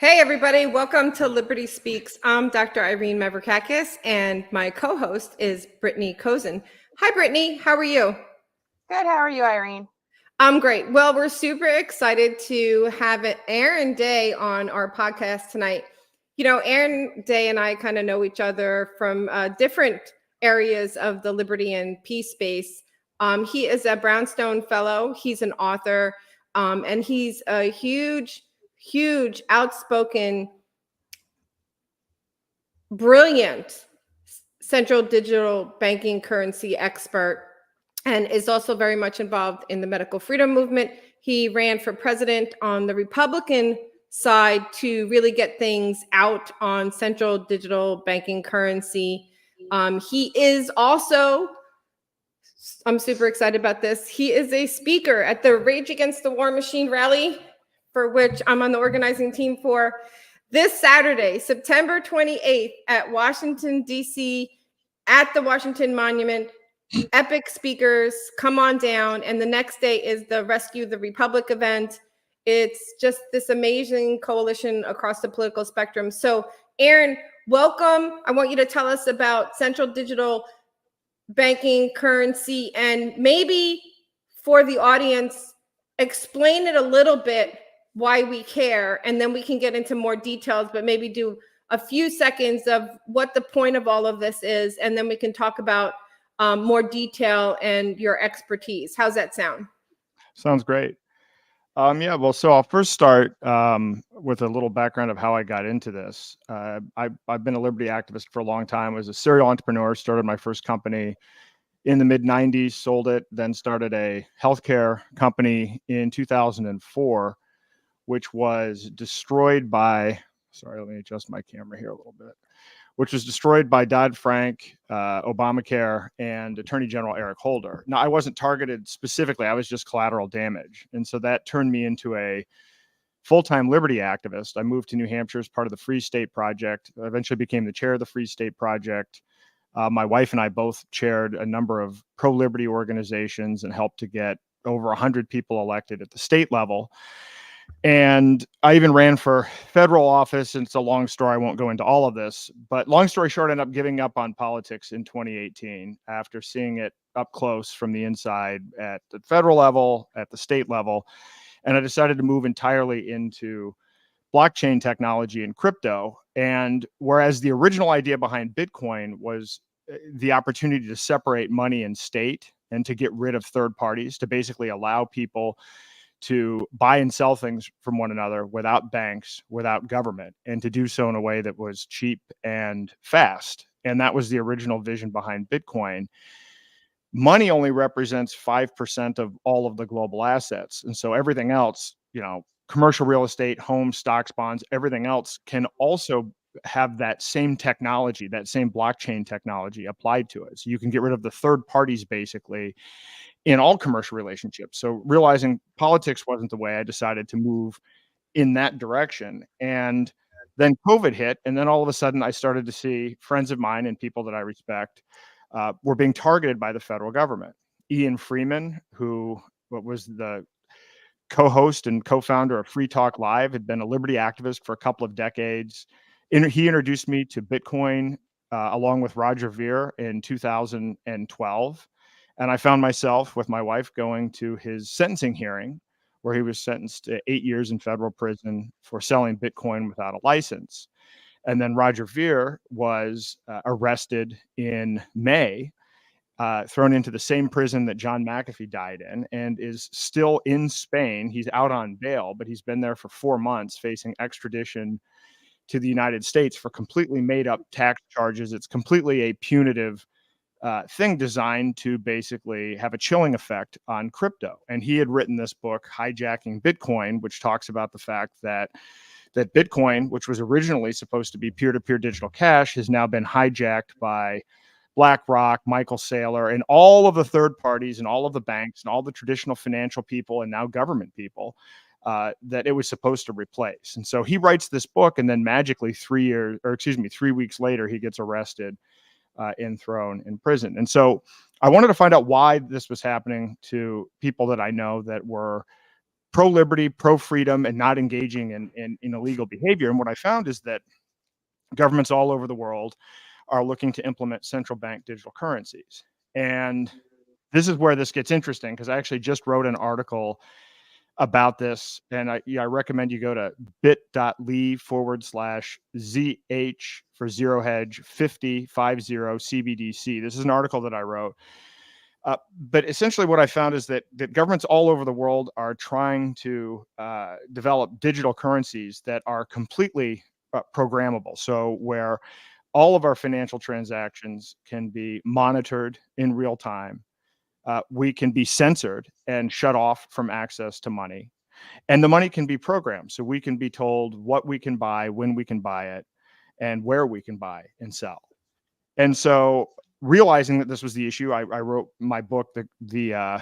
Hey, everybody. Welcome to Liberty Speaks. I'm Dr. Irene Mavrakakis, and my co-host is Brittany Cozen. Hi, Brittany. How are you? Good. How are you, Irene? I'm great. Well, we're super excited to have Aaron Day on our podcast tonight. You know, Aaron Day and I kind of know each other from different areas of the liberty and peace space. He is a Brownstone Fellow. He's an author, and he's a huge, outspoken, brilliant central digital banking currency expert, and is also very much involved in the medical freedom movement. He ran for president on the Republican side to really get things out on central digital banking currency. He is also, I'm super excited about this, he is a speaker at the Rage Against the War Machine rally, for which I'm on the organizing team for, this Saturday, September 28th at Washington, D.C., at the Washington Monument. Epic speakers, come on down. And the next day is the Rescue the Republic event. It's just this amazing coalition across the political spectrum. So, Aaron, welcome. I want you to tell us about central digital banking currency, and maybe for the audience, explain it a little bit, why we care, and then we can get into more details, but maybe do a few seconds of what the point of all of this is, and then we can talk about more detail and your expertise. How's that sound? Sounds great. So I'll first start with a little background of how I got into this. I've been a liberty activist for a long time. I was a serial entrepreneur, started my first company in the mid 90s, sold it, then started a healthcare company in 2004, which was destroyed by, let me adjust my camera here a little bit, which was destroyed by Dodd-Frank, Obamacare, and Attorney General Eric Holder. Now, I wasn't targeted specifically. I was just collateral damage. And so that turned me into a full-time liberty activist. I moved to New Hampshire as part of the Free State Project. I eventually became the chair of the Free State Project. My wife and I both chaired a number of pro-liberty organizations and helped to get over 100 people elected at the state level. And I even ran for federal office. And it's a long story. I won't go into all of this, but long story short, I ended up giving up on politics in 2018 after seeing it up close from the inside at the federal level, at the state level. And I decided to move entirely into blockchain technology and crypto. And whereas the original idea behind Bitcoin was the opportunity to separate money and state and to get rid of third parties, to basically allow people to buy and sell things from one another without banks, without government, and to do so in a way that was cheap and fast. And that was the original vision behind Bitcoin. Money only represents 5% of all of the global assets. And so everything else, commercial real estate, homes, stocks, bonds, everything else can also have that same technology, that same blockchain technology applied to it. So you can get rid of the third parties basically in all commercial relationships. So realizing politics wasn't the way, I decided to move in that direction. And then COVID hit. And then all of a sudden I started to see friends of mine and people that I respect were being targeted by the federal government. Ian Freeman, who was the co-host and co-founder of Free Talk Live, had been a liberty activist for a couple of decades. He introduced me to Bitcoin along with Roger Ver in 2012. And I found myself with my wife going to his sentencing hearing, where he was sentenced to 8 years in federal prison for selling Bitcoin without a license. And then Roger Ver was arrested in May, thrown into the same prison that John McAfee died in, and is still in Spain. He's out on bail, but he's been there for 4 months facing extradition to the United States for completely made up tax charges. It's completely a punitive thing designed to basically have a chilling effect on crypto. And he had written this book, Hijacking Bitcoin, which talks about the fact that Bitcoin, which was originally supposed to be peer-to-peer digital cash, has now been hijacked by BlackRock, Michael Saylor, and all of the third parties and all of the banks and all the traditional financial people and now government people that it was supposed to replace. And so he writes this book, and then magically 3 weeks later, he gets arrested and thrown in prison. And so I wanted to find out why this was happening to people that I know that were pro-liberty, pro-freedom, and not engaging in illegal behavior. And what I found is that governments all over the world are looking to implement central bank digital currencies. And this is where this gets interesting, because I actually just wrote an article about this, and I recommend you go to bit.ly/ZH for zero hedge 5050 CBDC. This is an article that I wrote. But essentially what I found is that governments all over the world are trying to develop digital currencies that are completely programmable. So where all of our financial transactions can be monitored in real time. We can be censored and shut off from access to money. And the money can be programmed. So we can be told what we can buy, when we can buy it, and where we can buy and sell. And so realizing that this was the issue, I wrote my book, The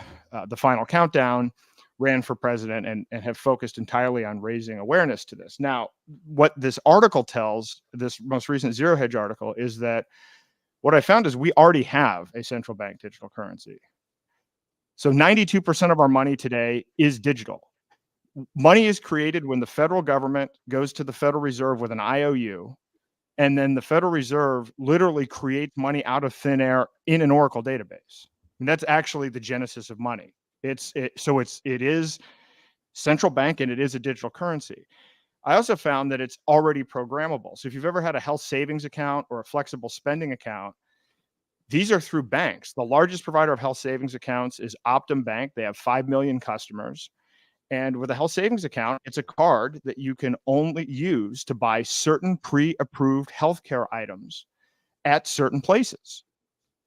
Final Countdown, ran for president, and have focused entirely on raising awareness to this. Now, what this article tells, this most recent Zero Hedge article, is that what I found is we already have a central bank digital currency. So 92% of our money today is digital. Money is created when the federal government goes to the Federal Reserve with an IOU, and then the Federal Reserve literally creates money out of thin air in an Oracle database. And that's actually the genesis of money. It is central bank, and it is a digital currency. I also found that it's already programmable. So if you've ever had a health savings account or a flexible spending account, these are through banks. The largest provider of health savings accounts is Optum Bank. They have 5 million customers. And with a health savings account, it's a card that you can only use to buy certain pre-approved healthcare items at certain places.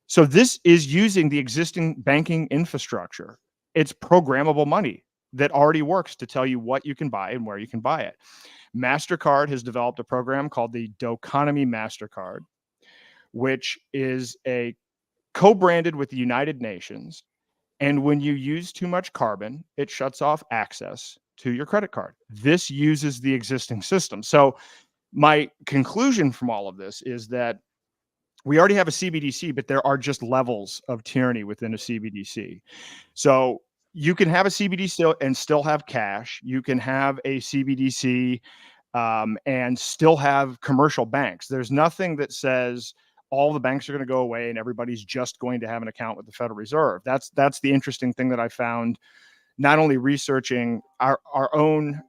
So this is using the existing banking infrastructure. It's programmable money that already works to tell you what you can buy and where you can buy it. MasterCard has developed a program called the Doconomy MasterCard, which is a co-branded with the United Nations. And when you use too much carbon, it shuts off access to your credit card. This uses the existing system. So my conclusion from all of this is that we already have a CBDC, but there are just levels of tyranny within a CBDC. So you can have a CBDC and still have cash. You can have a CBDC and still have commercial banks. There's nothing that says all the banks are going to go away and everybody's just going to have an account with the Federal Reserve. That's the interesting thing that I found, not only researching our own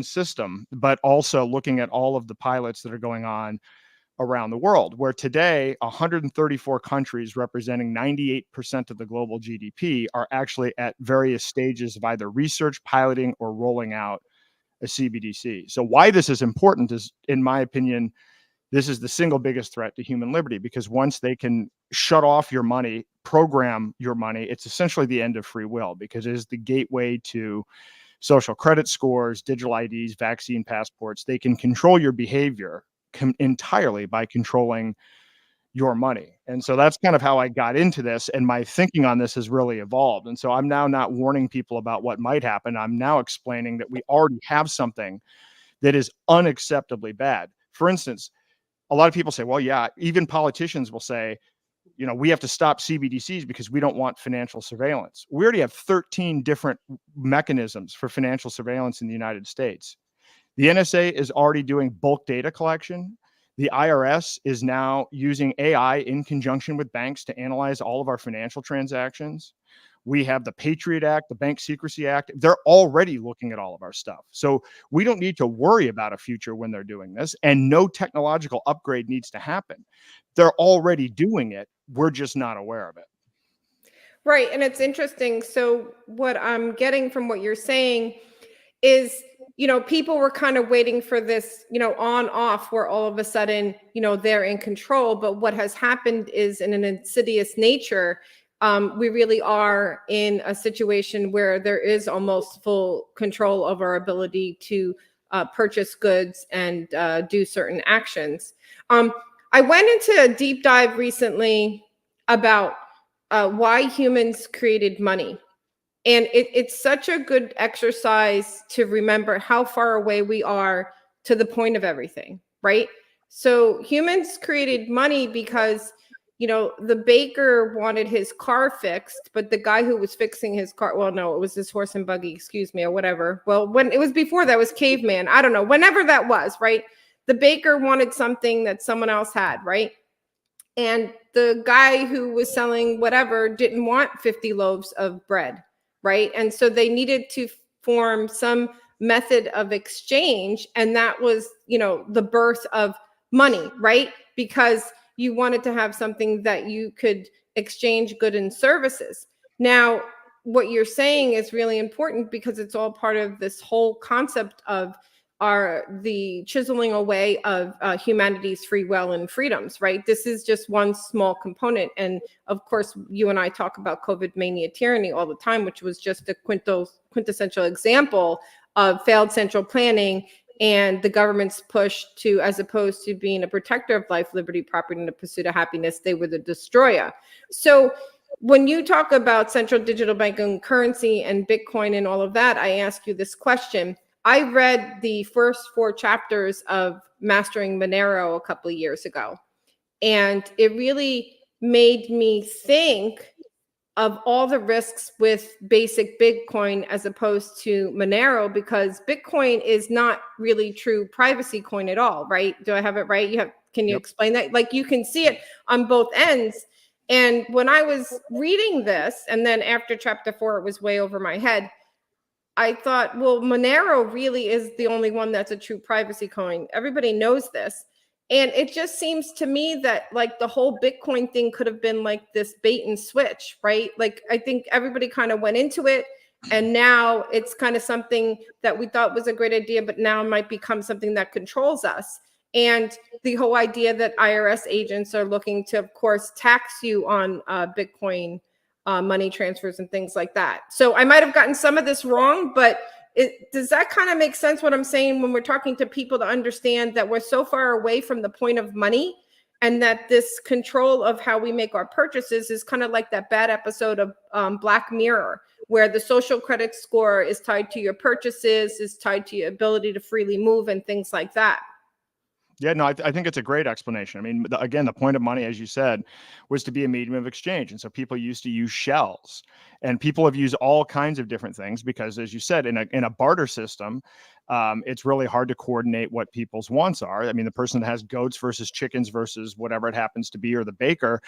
system, but also looking at all of the pilots that are going on around the world, where today 134 countries representing 98% of the global GDP are actually at various stages of either research, piloting, or rolling out a CBDC. So why this is important is, in my opinion, this is the single biggest threat to human liberty, because once they can shut off your money, program your money, it's essentially the end of free will, because it is the gateway to social credit scores, digital IDs, vaccine passports. They can control your behavior entirely by controlling your money. And so that's kind of how I got into this, and my thinking on this has really evolved. And so I'm now not warning people about what might happen. I'm now explaining that we already have something that is unacceptably bad. For instance, a lot of people say, well, yeah, even politicians will say, we have to stop CBDCs because we don't want financial surveillance. We already have 13 different mechanisms for financial surveillance in the United States. The NSA is already doing bulk data collection. The IRS is now using AI in conjunction with banks to analyze all of our financial transactions. We have the Patriot Act, the Bank Secrecy Act. They're already looking at all of our stuff. So we don't need to worry about a future when they're doing this, and no technological upgrade needs to happen. They're already doing it. We're just not aware of it. Right. And it's interesting. So what I'm getting from what you're saying is, people were kind of waiting for this, on off, where all of a sudden, they're in control. But what has happened is, in an insidious nature, we really are in a situation where there is almost full control of our ability to purchase goods and do certain actions. I went into a deep dive recently about why humans created money. And it's such a good exercise to remember how far away we are to the point of everything, right? So humans created money because the baker wanted his car fixed, but the guy who was fixing his car, well, no, it was his horse and buggy, excuse me, or whatever. Well, when it was before that was caveman, I don't know, whenever that was, right? The baker wanted something that someone else had, right? And the guy who was selling whatever didn't want 50 loaves of bread, right? And so they needed to form some method of exchange. And that was, the birth of money, right? Because you wanted to have something that you could exchange goods and services. Now, what you're saying is really important because it's all part of this whole concept of the chiseling away of humanity's free will and freedoms, right? This is just one small component. And of course, you and I talk about COVID mania tyranny all the time, which was just a quintessential example of failed central planning and the government's push to, as opposed to being a protector of life, liberty, property, and the pursuit of happiness, they were the destroyer. So when you talk about central digital banking currency and Bitcoin and all of that, I ask you this question. I read the first 4 chapters of Mastering Monero a couple of years ago, and it really made me think of all the risks with basic Bitcoin as opposed to Monero, because Bitcoin is not really true privacy coin at all, right? Do I have it right? Can you Yep. explain that? Like, you can see it on both ends. And when I was reading this, and then after chapter 4, it was way over my head, I thought, well, Monero really is the only one that's a true privacy coin. Everybody knows this. And it just seems to me that like the whole Bitcoin thing could have been like this bait and switch, right? Like, I think everybody kind of went into it, and now it's kind of something that we thought was a great idea, but now might become something that controls us. And the whole idea that IRS agents are looking to, of course, tax you on Bitcoin money transfers and things like that. So I might have gotten some of this wrong, but does that kind of make sense what I'm saying when we're talking to people to understand that we're so far away from the point of money, and that this control of how we make our purchases is kind of like that bad episode of Black Mirror, where the social credit score is tied to your purchases, is tied to your ability to freely move and things like that. Yeah, no, I think it's a great explanation. I mean, again, the point of money, as you said, was to be a medium of exchange. And so people used to use shells, and people have used all kinds of different things because, as you said, in a barter system, it's really hard to coordinate what people's wants are. I mean, the person that has goats versus chickens versus whatever it happens to be, or the baker.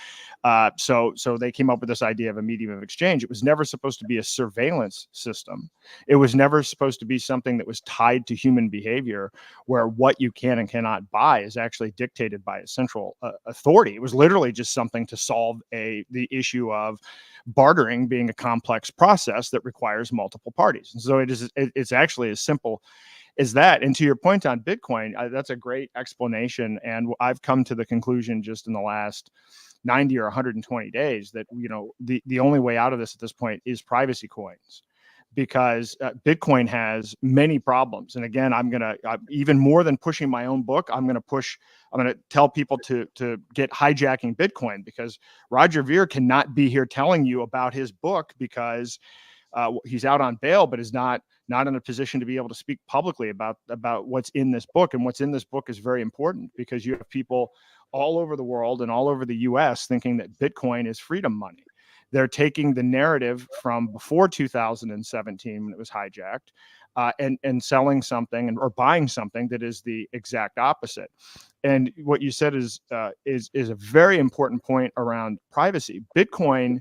So they came up with this idea of a medium of exchange. It was never supposed to be a surveillance system. It was never supposed to be something that was tied to human behavior, where what you can and cannot buy is actually dictated by a central authority. It was literally just something to solve the issue of bartering being a complex process that requires multiple parties. And so it's actually as simple as that. And to your point on Bitcoin, that's a great explanation. And I've come to the conclusion just in the last 90 or 120 days that, the only way out of this at this point is privacy coins, because Bitcoin has many problems. And again, I'm going to, even more than pushing my own book, I'm going to tell people to get Hijacking Bitcoin, because Roger Ver cannot be here telling you about his book because he's out on bail, but is not in a position to be able to speak publicly about what's in this book. And what's in this book is very important, because you have people all over the world and all over the US thinking that Bitcoin is freedom money. They're taking the narrative from before 2017 when it was hijacked, and selling something or buying something that is the exact opposite. And what you said is a very important point around privacy. Bitcoin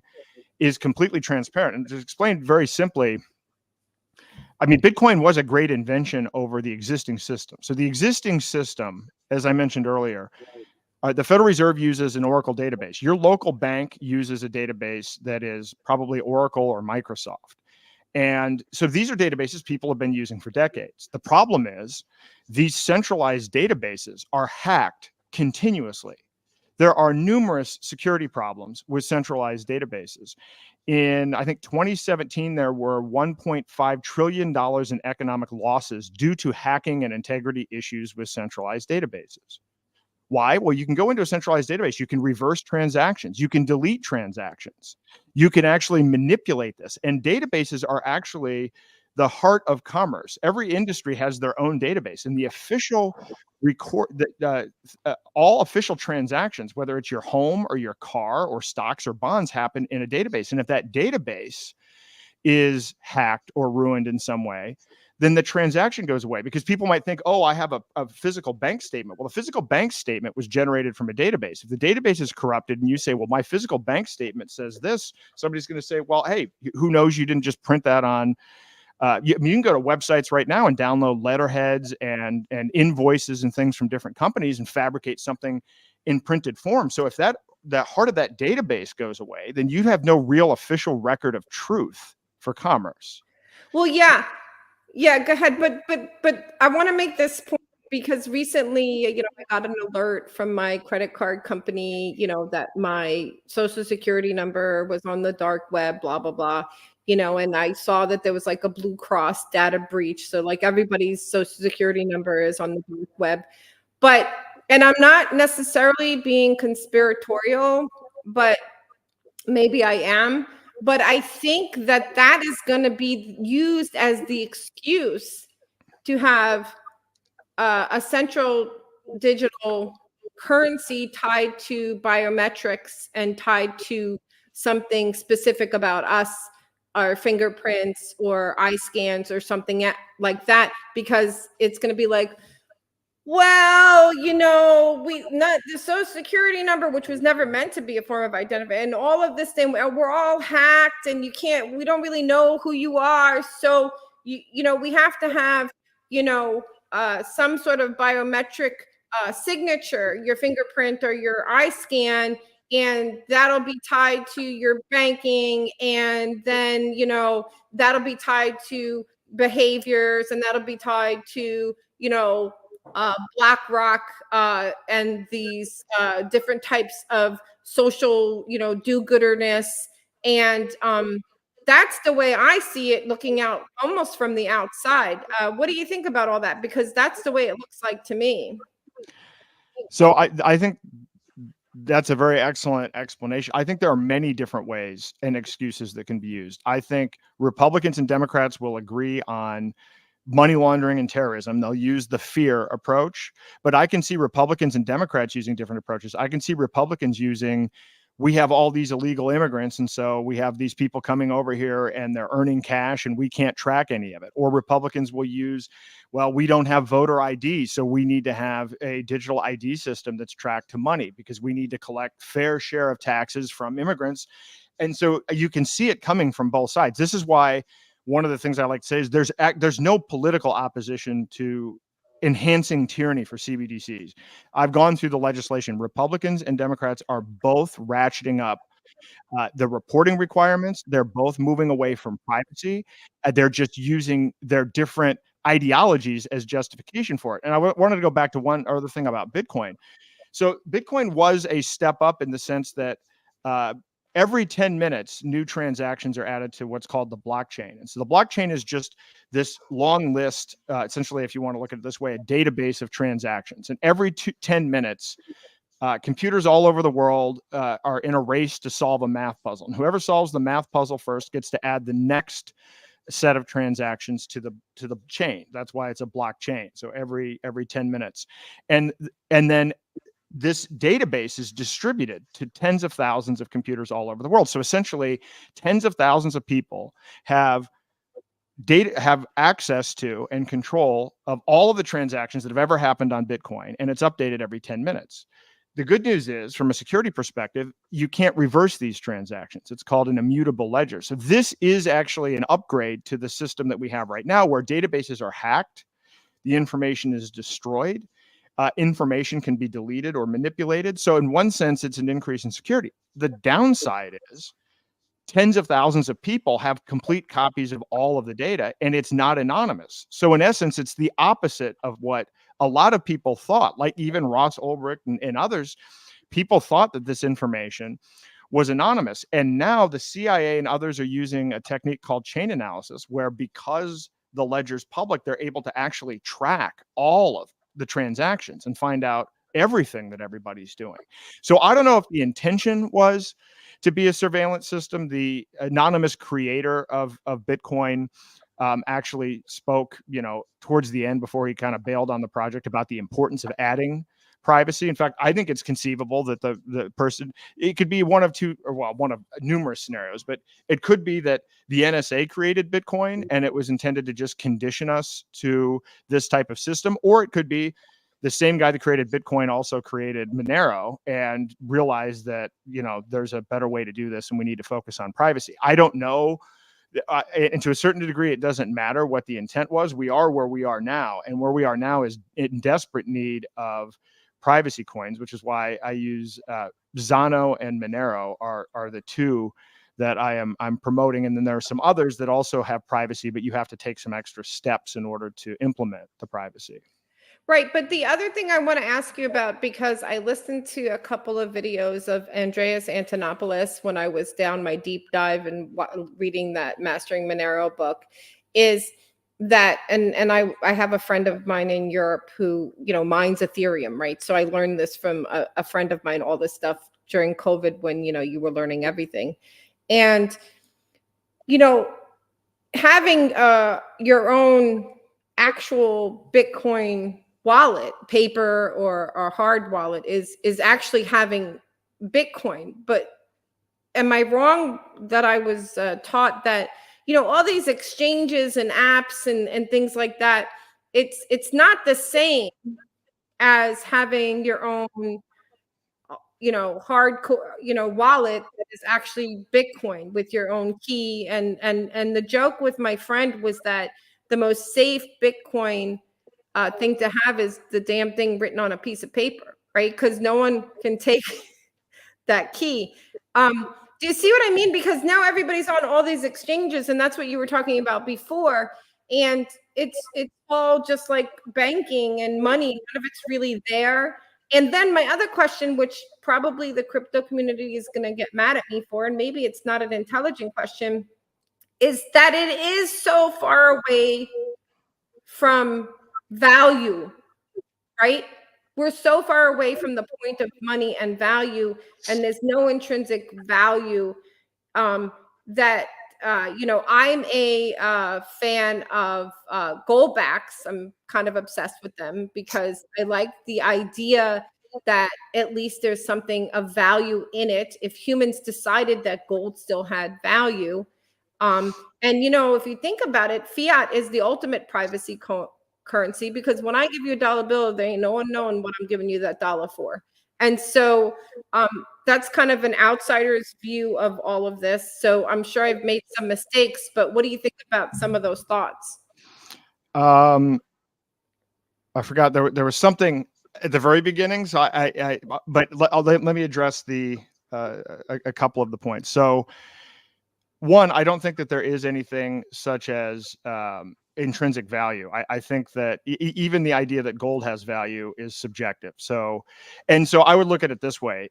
is completely transparent, and to explain very simply, I mean, Bitcoin was a great invention over the existing system. So the existing system, as I mentioned earlier, the Federal Reserve uses an Oracle database. Your local bank uses a database that is probably Oracle or Microsoft. And so these are databases people have been using for decades. The problem is these centralized databases are hacked continuously. There are numerous security problems with centralized databases. In, I think, 2017, there were $1.5 trillion in economic losses due to hacking and integrity issues with centralized databases. Why? Well, you can go into a centralized database. You can reverse transactions. You can delete transactions. You can actually manipulate this. And databases are actually the heart of commerce. Every industry has their own database, and the official record that all official transactions, whether it's your home or your car or stocks or bonds, happen in a database. And if that database is hacked or ruined in some way, then the transaction goes away, because people might think, oh, I have a physical bank statement. Well, the physical bank statement was generated from a database. If the database is corrupted and you say, well, my physical bank statement says this, somebody's going to say, well, hey, who knows, you didn't just print that on. You can go to websites right now and download letterheads and invoices and things from different companies and fabricate something in printed form. So if that heart of that database goes away, then you have no real official record of truth for commerce. Well, yeah. Yeah, go ahead. But I want to make this point because recently, I got an alert from my credit card company, that my social security number was on the dark web, blah, blah, blah, and I saw that there was like a Blue Cross data breach. So like everybody's social security number is on the dark web. And I'm not necessarily being conspiratorial, but maybe I am. But I think that is going to be used as the excuse to have a central digital currency tied to biometrics and tied to something specific about us, our fingerprints or eye scans or something like that, because it's going to be like, well, the social security number, which was never meant to be a form of identity, and all of this thing, we're all hacked, and we don't really know who you are. So, we have to have, some sort of biometric signature, your fingerprint or your eye scan, and that'll be tied to your banking, and then, that'll be tied to behaviors, and that'll be tied to, BlackRock and these different types of social, do-gooderness. And that's the way I see it, looking out almost from the outside. What do you think about all that? Because that's the way it looks like to me. So I think that's a very excellent explanation. I think there are many different ways and excuses that can be used. I think Republicans and Democrats will agree on money laundering and terrorism. They'll use the fear approach, but I can see Republicans and Democrats using different approaches. I can see Republicans using, we have all these illegal immigrants, and so we have these people coming over here and they're earning cash and we can't track any of it. Or Republicans will use, well, we don't have voter ID, so we need to have a digital ID system that's tracked to money because we need to collect fair share of taxes from immigrants. And so you can see it coming from both sides. This is why one of the things I like to say is there's no political opposition to enhancing tyranny for CBDCs. I've gone through the legislation. Republicans and Democrats are both ratcheting up the reporting requirements. They're both moving away from privacy. They're just using their different ideologies as justification for it. And I wanted to go back to one other thing about Bitcoin. So Bitcoin was a step up in the sense that every 10 minutes, new transactions are added to what's called the blockchain. And so the blockchain is just this long list, essentially, if you want to look at it this way, a database of transactions. And every 10 minutes, computers all over the world are in a race to solve a math puzzle. And whoever solves the math puzzle first gets to add the next set of transactions to the chain. That's why it's a blockchain. So every 10 minutes. And then this database is distributed to tens of thousands of computers all over the world. So essentially, tens of thousands of people have access to and control of all of the transactions that have ever happened on Bitcoin, and it's updated every 10 minutes. The good news is, from a security perspective, you can't reverse these transactions. It's called an immutable ledger. So this is actually an upgrade to the system that we have right now, where databases are hacked, the information is destroyed, information can be deleted or manipulated. So in one sense, it's an increase in security. The downside is tens of thousands of people have complete copies of all of the data, and it's not anonymous. So in essence, it's the opposite of what a lot of people thought, like even Ross Ulbricht and others. People thought that this information was anonymous. And now the CIA and others are using a technique called chain analysis, where because the ledger's public, they're able to actually track all of the transactions and find out everything that everybody's doing. So I don't know if the intention was to be a surveillance system. The anonymous creator of Bitcoin actually spoke, towards the end before he kind of bailed on the project about the importance of adding privacy. In fact, I think it's conceivable that the person, it could be one of two, or well, one of numerous scenarios, but it could be that the NSA created Bitcoin and it was intended to just condition us to this type of system, or it could be the same guy that created Bitcoin also created Monero and realized that, there's a better way to do this and we need to focus on privacy. I don't know. And to a certain degree, it doesn't matter what the intent was. We are where we are now, and where we are now is in desperate need of privacy coins, which is why I use Zano and Monero are the two that I'm promoting. And then there are some others that also have privacy, but you have to take some extra steps in order to implement the privacy. Right. But the other thing I want to ask you about, because I listened to a couple of videos of Andreas Antonopoulos when I was down my deep dive and reading that Mastering Monero book, is that, and I have a friend of mine in Europe who, mines Ethereum, right? So I learned this from a friend of mine, all this stuff during COVID when, you were learning everything. And, having your own actual Bitcoin wallet, paper or hard wallet, is actually having Bitcoin. But am I wrong that I was taught that, all these exchanges and apps and things like that, it's not the same as having your own, hardcore, wallet that is actually Bitcoin with your own key. And the joke with my friend was that the most safe Bitcoin thing to have is the damn thing written on a piece of paper, right? Because no one can take that key. Do you see what I mean? Because now everybody's on all these exchanges, and that's what you were talking about before. And it's all just like banking and money. None of it's really there. And then my other question, which probably the crypto community is going to get mad at me for, and maybe it's not an intelligent question, is that it is so far away from value, right? We're so far away from the point of money and value, and there's no intrinsic value that, I'm a fan of Goldbacks. I'm kind of obsessed with them because I like the idea that at least there's something of value in it if humans decided that gold still had value. And, if you think about it, fiat is the ultimate privacy currency, because when I give you a dollar bill, there ain't no one knowing what I'm giving you that dollar for. And so that's kind of an outsider's view of all of this. So I'm sure I've made some mistakes, but what do you think about some of those thoughts? I forgot there was something at the very beginning. So but let me address a couple of the points. So one, I don't think that there is anything such as intrinsic value. I think that even the idea that gold has value is subjective. So I would look at it this way.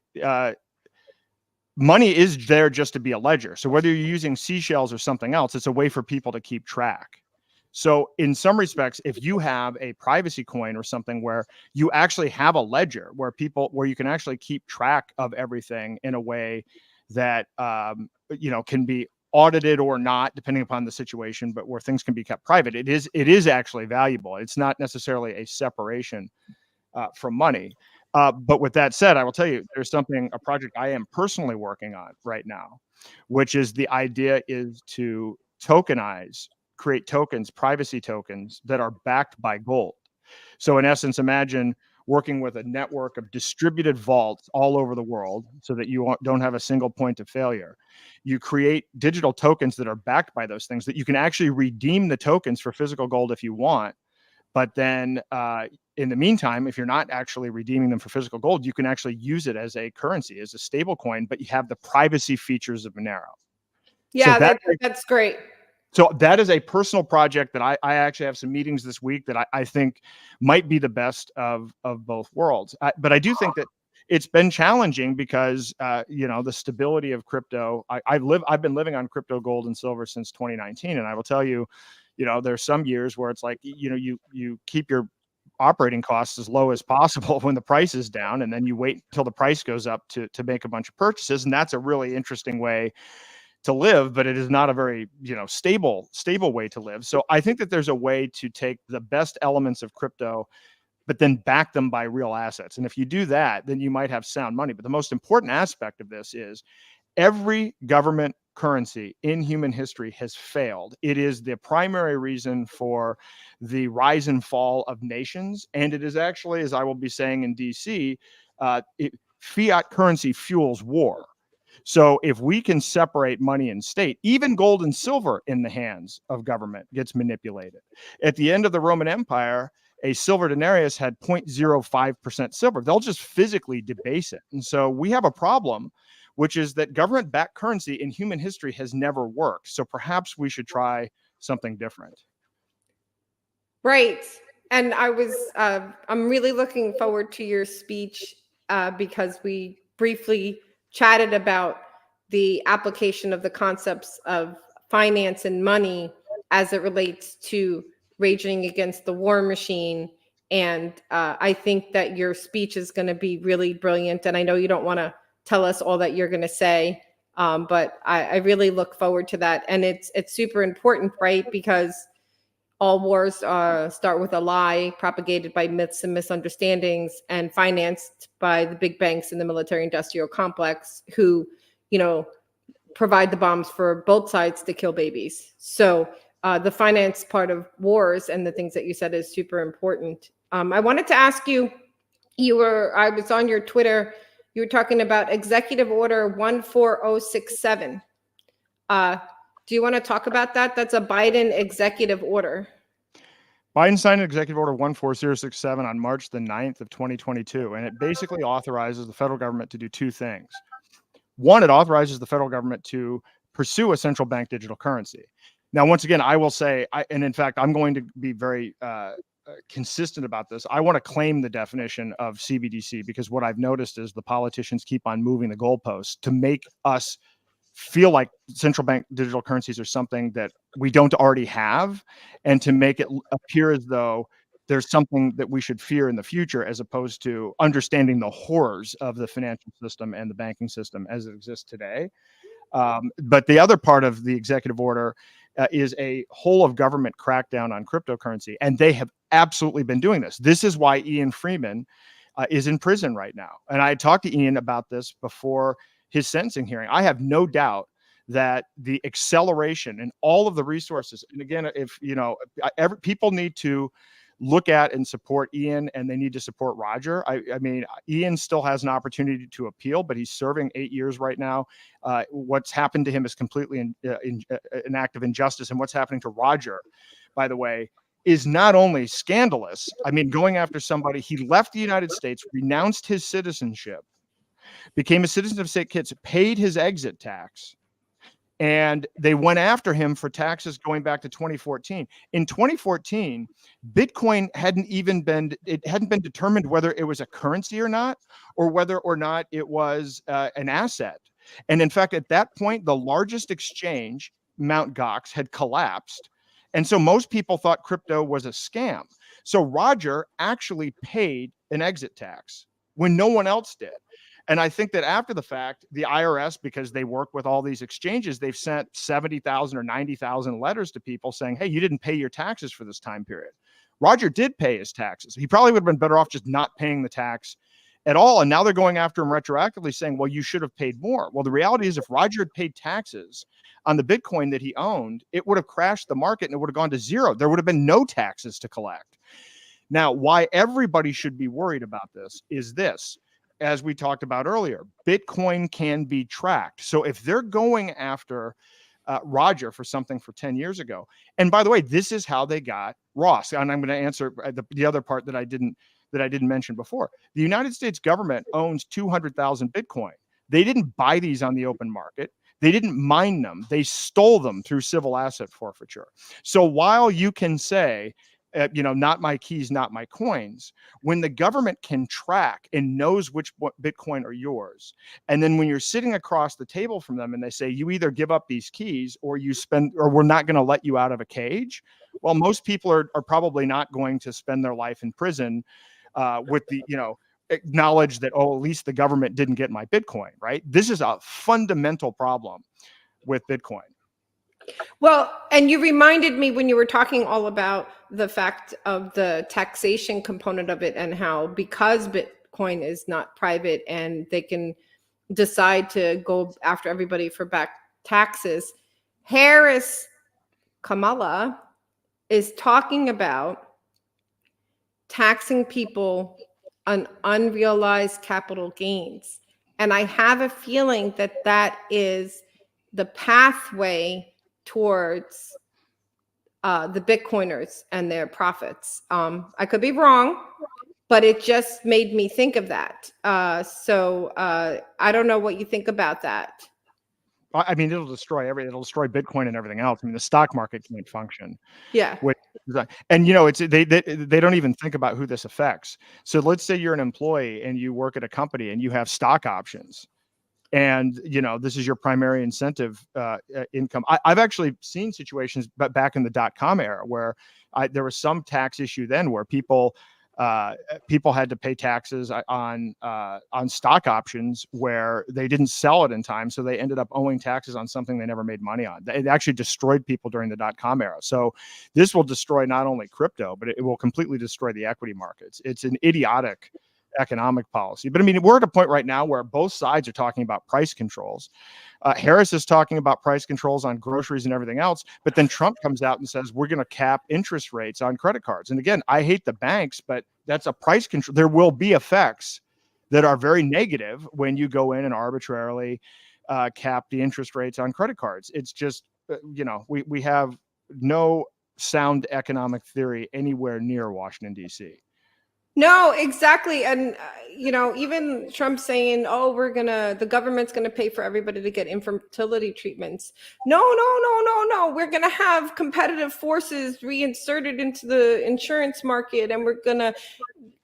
Money is there just to be a ledger. So whether you're using seashells or something else, it's a way for people to keep track. So in some respects, if you have a privacy coin or something where you actually have a ledger where you can actually keep track of everything in a way that, can be audited or not, depending upon the situation, but where things can be kept private, it is actually valuable. It's not necessarily a separation from money. But with that said, I will tell you, there's a project I am personally working on right now, which is the idea is to create tokens, privacy tokens that are backed by gold. So in essence, imagine working with a network of distributed vaults all over the world so that you don't have a single point of failure. You create digital tokens that are backed by those things that you can actually redeem the tokens for physical gold if you want. But then in the meantime, if you're not actually redeeming them for physical gold, you can actually use it as a currency, as a stable coin, but you have the privacy features of Monero. Yeah, so that's great. So that is a personal project that I actually have some meetings this week that I think might be the best of both worlds. But I do think that it's been challenging because, the stability of crypto. I've been living on crypto, gold, and silver since 2019. And I will tell you, there's some years where it's like, you keep your operating costs as low as possible when the price is down, and then you wait until the price goes up to make a bunch of purchases. And that's a really interesting way to live, but it is not a very, stable way to live. So I think that there's a way to take the best elements of crypto, but then back them by real assets. And if you do that, then you might have sound money. But the most important aspect of this is every government currency in human history has failed. It is the primary reason for the rise and fall of nations. And it is actually, as I will be saying in DC, fiat currency fuels war. So if we can separate money and state, even gold and silver in the hands of government gets manipulated. At the end of the Roman Empire, a silver denarius had 0.05% silver. They'll just physically debase it. And so we have a problem, which is that government-backed currency in human history has never worked. So perhaps we should try something different. Right. And I'm really looking forward to your speech because we briefly chatted about the application of the concepts of finance and money as it relates to raging against the war machine. And I think that your speech is going to be really brilliant. And I know you don't want to tell us all that you're going to say, but I really look forward to that. And it's super important, right? Because all wars start with a lie propagated by myths and misunderstandings and financed by the big banks in the military-industrial complex who, provide the bombs for both sides to kill babies. So the finance part of wars and the things that you said is super important. I wanted to ask you, I was on your Twitter, you were talking about Executive Order 14067. Do you want to talk about that? That's a Biden executive order. Biden signed Executive Order 14067 on March the 9th of 2022, and it basically authorizes the federal government to do two things. One, it authorizes the federal government to pursue a central bank digital currency. Now, once again, I will say, and in fact, I'm going to be very consistent about this. I want to claim the definition of CBDC because what I've noticed is the politicians keep on moving the goalposts to make us feel like central bank digital currencies are something that we don't already have, and to make it appear as though there's something that we should fear in the future, as opposed to understanding the horrors of the financial system and the banking system as it exists today. But the other part of the executive order is a whole of government crackdown on cryptocurrency, and they have absolutely been doing this. This is why Ian Freeman is in prison right now. And I talked to Ian about this before his sentencing hearing. I have no doubt that the acceleration and all of the resources, and again, if people need to look at and support Ian, and they need to support Roger. I mean, Ian still has an opportunity to appeal, but he's serving 8 years right now. What's happened to him is completely an act of injustice, and what's happening to Roger, by the way, is not only scandalous. I mean, going after somebody, he left the United States, renounced his citizenship, became a citizen of St. Kitts, paid his exit tax, and they went after him for taxes going back to 2014. In 2014, Bitcoin hadn't been determined whether it was a currency or not, or whether or not it was an asset. And in fact, at that point, the largest exchange, Mt. Gox, had collapsed. And so most people thought crypto was a scam. So Roger actually paid an exit tax when no one else did. And I think that after the fact, the IRS, because they work with all these exchanges, they've sent 70,000 or 90,000 letters to people saying, hey, you didn't pay your taxes for this time period. Roger did pay his taxes. He probably would have been better off just not paying the tax at all. And now they're going after him retroactively saying, well, you should have paid more. Well, the reality is if Roger had paid taxes on the Bitcoin that he owned, it would have crashed the market and it would have gone to zero. There would have been no taxes to collect. Now, why everybody should be worried about this is this. As we talked about earlier, Bitcoin can be tracked. So if they're going after Roger for something for 10 years ago, and by the way, this is how they got Ross. And I'm going to answer the other part that I didn't mention before. The United States government owns 200,000 Bitcoin. They didn't buy these on the open market. They didn't mine them. They stole them through civil asset forfeiture. So while you can say, not my keys, not my coins, when the government can track and knows which Bitcoin are yours, and then when you're sitting across the table from them and they say, you either give up these keys or we're not going to let you out of a cage. Well, most people are probably not going to spend their life in prison with the, acknowledge that, at least the government didn't get my Bitcoin, right? This is a fundamental problem with Bitcoin. Well, and you reminded me when you were talking all about the fact of the taxation component of it and how because Bitcoin is not private and they can decide to go after everybody for back taxes, Harris Kamala is talking about taxing people on unrealized capital gains. And I have a feeling that that is the pathway towards the Bitcoiners and their profits. I could be wrong, but it just made me think of that. So I don't know what you think about that. I mean, it'll destroy it'll destroy Bitcoin and everything else. I mean, the stock market can't function. Yeah. And you know, it's they don't even think about who this affects. So let's say you're an employee and you work at a company and you have stock options, and you know this is your primary incentive income. I've actually seen situations, but back in the .com era, where there was some tax issue then where people had to pay taxes on stock options where they didn't sell it in time, so they ended up owing taxes on something they never made money on. It actually destroyed people during the .com era. So this will destroy not only crypto, but it will completely destroy the equity markets. It's an idiotic economic policy. But I mean, we're at a point right now where both sides are talking about price controls. Harris is talking about price controls on groceries and everything else, but then Trump comes out and says, we're going to cap interest rates on credit cards. And again, I hate the banks, but that's a price control. There will be effects that are very negative when you go in and arbitrarily cap the interest rates on credit cards. It's just, you know, we have no sound economic theory anywhere near Washington, D.C. No, exactly. And, you know, even Trump saying, oh, the government's going to pay for everybody to get infertility treatments. No. We're going to have competitive forces reinserted into the insurance market. And we're going to,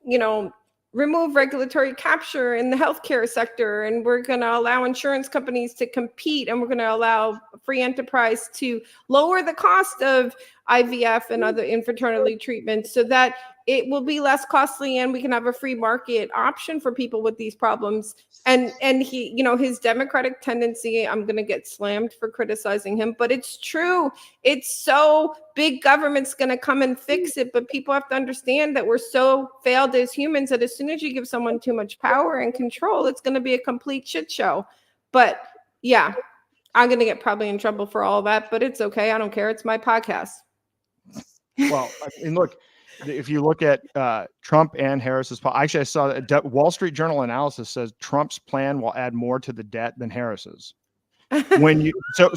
you know, remove regulatory capture in the healthcare sector. And we're going to allow insurance companies to compete. And we're going to allow free enterprise to lower the cost of IVF and other infertility treatments so that it will be less costly and we can have a free market option for people with these problems. And he, you know, his democratic tendency, I'm going to get slammed for criticizing him, but it's true. It's so big government's going to come and fix it. But people have to understand that we're so failed as humans that as soon as you give someone too much power and control, it's going to be a complete shit show. But yeah, I'm going to get probably in trouble for all that, but it's okay. I don't care. It's my podcast. Well, I mean, look, if you look at Trump and Harris's, actually, I saw that Wall Street Journal analysis says Trump's plan will add more to the debt than Harris's. When you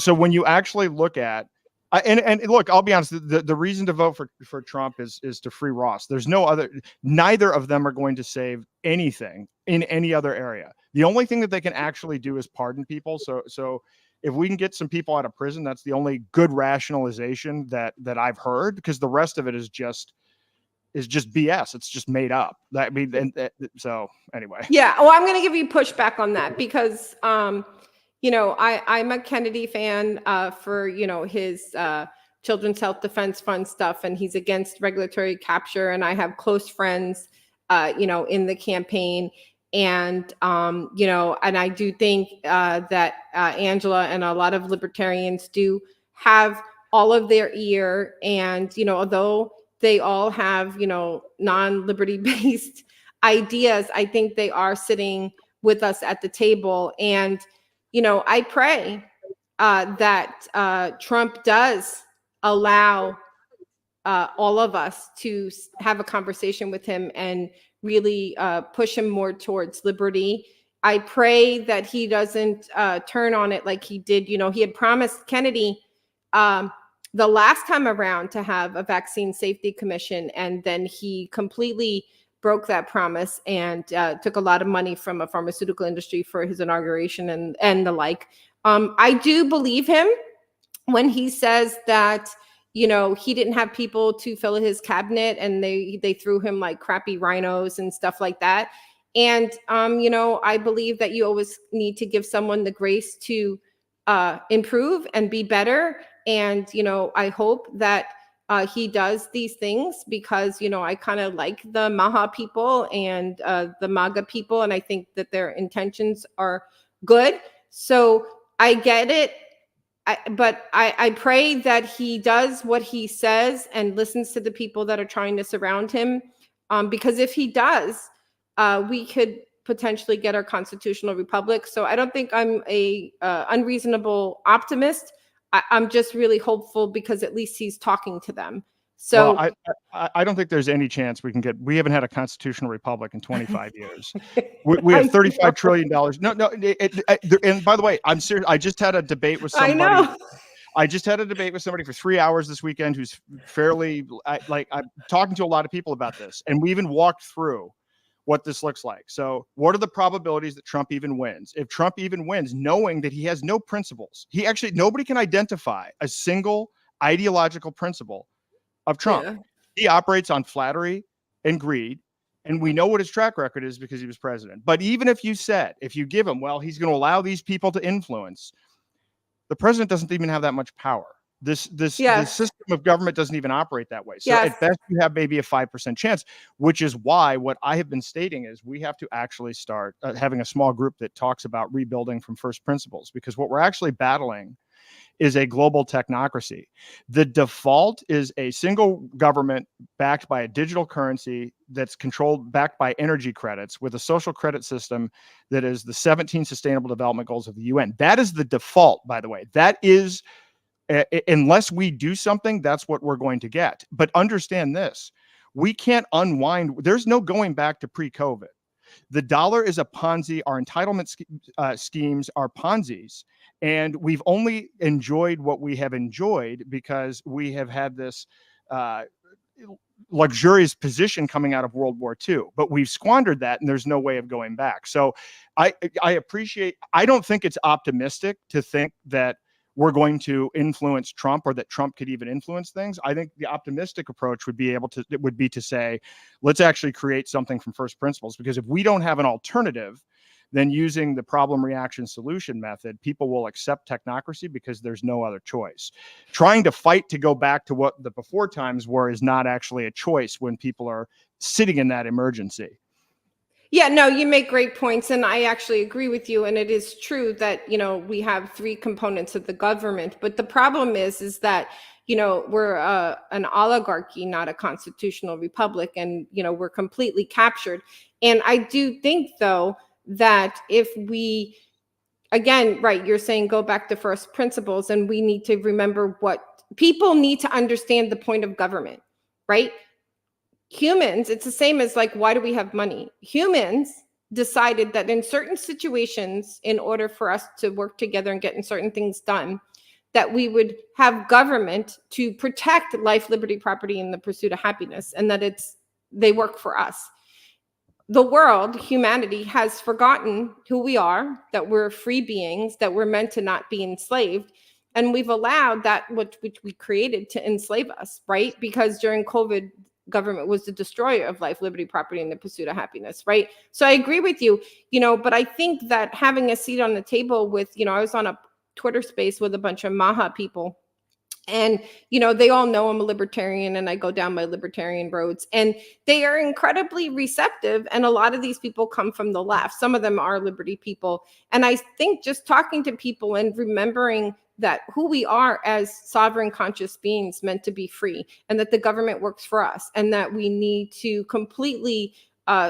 when you actually look at and look, I'll be honest, the reason to vote for Trump is to free Ross. There's neither of them are going to save anything in any other area. The only thing that they can actually do is pardon people. So if we can get some people out of prison, that's the only good rationalization that I've heard, because the rest of it is just BS. It's just made up. So anyway. Yeah. Oh, I'm going to give you pushback on that because, you know, I'm a Kennedy fan for, you know, his Children's Health Defense Fund stuff, and he's against regulatory capture. And I have close friends, you know, in the campaign. And, you know, and I do think that Angela and a lot of libertarians do have all of their ear. And, you know, although they all have, you know, non-liberty based ideas, I think they are sitting with us at the table. And, you know, I pray that Trump does allow all of us to have a conversation with him and really push him more towards liberty. I pray that he doesn't turn on it like he did. You know, he had promised Kennedy the last time around to have a vaccine safety commission, and then he completely broke that promise and took a lot of money from a pharmaceutical industry for his inauguration and the like. I do believe him when he says that, you know, he didn't have people to fill his cabinet and they threw him like crappy rhinos and stuff like that. And, you know, I believe that you always need to give someone the grace to improve and be better. And, you know, I hope that he does these things because, you know, I kind of like the Maha people and the MAGA people, and I think that their intentions are good. So I get it. I pray that he does what he says and listens to the people that are trying to surround him. Because if he does, we could potentially get our constitutional republic. So I don't think I'm a unreasonable optimist. I'm just really hopeful because at least he's talking to them. So Well, I don't think there's any chance we haven't had a constitutional republic in 25 years. We I have know. $35 trillion. No, and by the way, I'm serious. I just had a debate with I somebody. know. I just had a debate with somebody for 3 hours this weekend who's fairly I'm talking to a lot of people about this, and we even walked through what this looks like. So what are the probabilities that Trump even wins? If Trump even wins, knowing that he has no principles, nobody can identify a single ideological principle of Trump. Yeah. He operates on flattery and greed. And we know what his track record is because he was president. But even if you give him, well, he's going to allow these people to influence, the president doesn't even have that much power. This Yes. system of government doesn't even operate that way. So Yes. at best, you have maybe a 5% chance, which is why what I have been stating is we have to actually start having a small group that talks about rebuilding from first principles, because what we're actually battling is a global technocracy. The default is a single government backed by a digital currency that's backed by energy credits with a social credit system that is the 17 Sustainable Development Goals of the UN. That is the default, by the way. That is, unless we do something, that's what we're going to get. But understand this, we can't unwind. There's no going back to pre-COVID. The dollar is a Ponzi. Our entitlement schemes are Ponzi's. And we've only enjoyed what we have enjoyed because we have had this luxurious position coming out of World War II. But we've squandered that, and there's no way of going back. So I don't think it's optimistic to think that we're going to influence Trump or that Trump could even influence things. I think the optimistic approach would be to say, let's actually create something from first principles, because if we don't have an alternative, then using the problem reaction solution method, people will accept technocracy because there's no other choice. Trying to fight to go back to what the before times were is not actually a choice when people are sitting in that emergency. Yeah, no, you make great points. And I actually agree with you. And it is true that, we have three components of the government. But the problem is that, we're an oligarchy, not a constitutional republic. And, we're completely captured. And I do think, though, that if we, again, right, you're saying go back to first principles, and we need to remember what people need to understand the point of government, right? Humans, it's the same as why do we have money? Humans decided that in certain situations, in order for us to work together and getting certain things done, that we would have government to protect life, liberty, property, and the pursuit of happiness, and that they work for us. The world, humanity, has forgotten who we are, that we're free beings, that we're meant to not be enslaved. And we've allowed that which we created to enslave us, right? Because during COVID, government was the destroyer of life, liberty, property, and the pursuit of happiness, right? So I agree with you, but I think that having a seat on the table with, I was on a Twitter space with a bunch of Maha people. And, they all know I'm a libertarian and I go down my libertarian roads, and they are incredibly receptive. And a lot of these people come from the left. Some of them are liberty people. And I think just talking to people and remembering that who we are as sovereign conscious beings meant to be free, and that the government works for us, and that we need to completely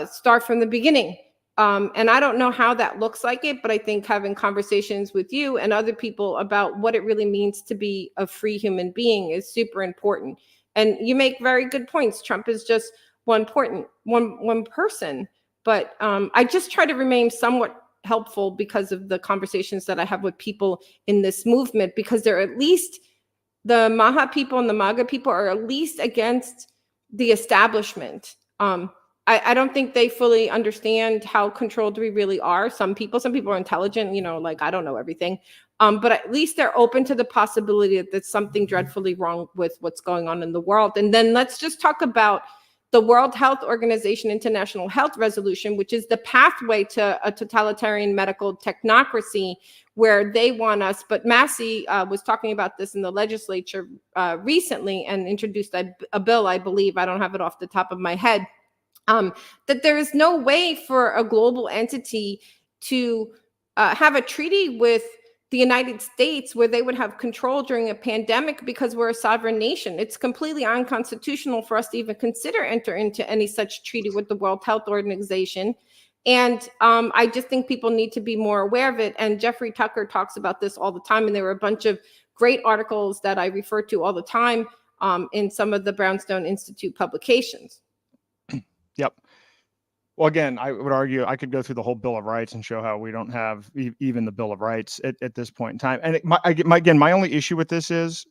start from the beginning. And I don't know how that looks like it, but I think having conversations with you and other people about what it really means to be a free human being is super important. And you make very good points. Trump is just one person, but I just try to remain somewhat helpful because of the conversations that I have with people in this movement, because they're at least, the Maha people and the MAGA people are at least against the establishment. I don't think they fully understand how controlled we really are. Some people are intelligent, I don't know everything. But at least they're open to the possibility that there's something dreadfully wrong with what's going on in the world. And then let's just talk about the World Health Organization International Health Resolution, which is the pathway to a totalitarian medical technocracy where they want us. But Massey was talking about this in the legislature recently and introduced a bill, I believe, I don't have it off the top of my head, that there is no way for a global entity to have a treaty with the United States, where they would have control during a pandemic because we're a sovereign nation. It's completely unconstitutional for us to even consider enter into any such treaty with the World Health Organization. And I just think people need to be more aware of it. And Jeffrey Tucker talks about this all the time. And there were a bunch of great articles that I refer to all the time in some of the Brownstone Institute publications. Yep. Well, again, I would argue I could go through the whole Bill of Rights and show how we don't have even the Bill of Rights at this point in time. And my only issue with this is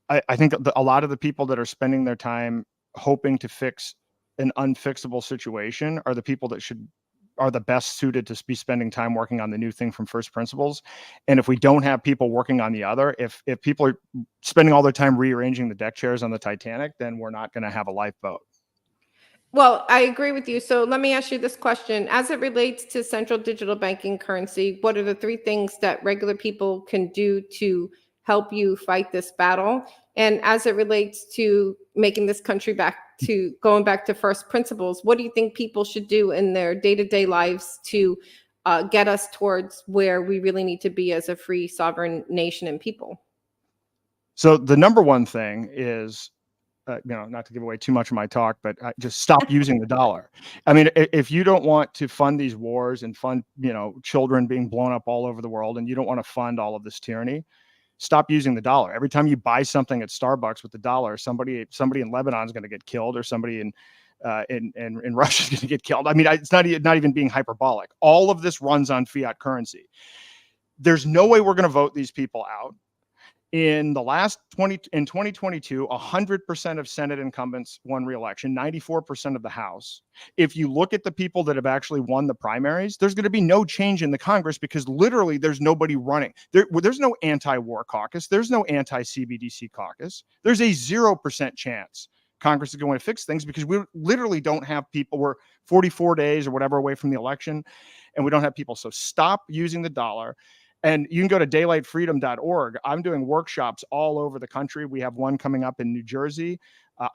I think a lot of the people that are spending their time hoping to fix an unfixable situation are the people that are the best suited to be spending time working on the new thing from first principles. And if we don't have people working on the other, if people are spending all their time rearranging the deck chairs on the Titanic, then we're not going to have a lifeboat. Well, I agree with you. So let me ask you this question. As it relates to central digital banking currency, what are the 3 things that regular people can do to help you fight this battle? And as it relates to making this country going back to first principles, what do you think people should do in their day-to-day lives to get us towards where we really need to be as a free sovereign nation and people? So the number one thing is, not to give away too much of my talk, but just stop using the dollar. I mean, if you don't want to fund these wars and fund, children being blown up all over the world, and you don't want to fund all of this tyranny, stop using the dollar. Every time you buy something at Starbucks with the dollar, somebody in Lebanon is going to get killed, or somebody in Russia is going to get killed. I mean, it's not even being hyperbolic. All of this runs on fiat currency. There's no way we're going to vote these people out. In 2022, 100% of Senate incumbents won re-election, 94% of the House. If you look at the people that have actually won the primaries, there's going to be no change in the Congress because literally there's nobody running. There's no anti-war caucus. There's no anti-CBDC caucus. There's a 0% chance Congress is going to fix things because we literally don't have people. We're 44 days or whatever away from the election, and we don't have people. So stop using the dollar. And you can go to daylightfreedom.org. I'm doing workshops all over the country. We have one coming up in New Jersey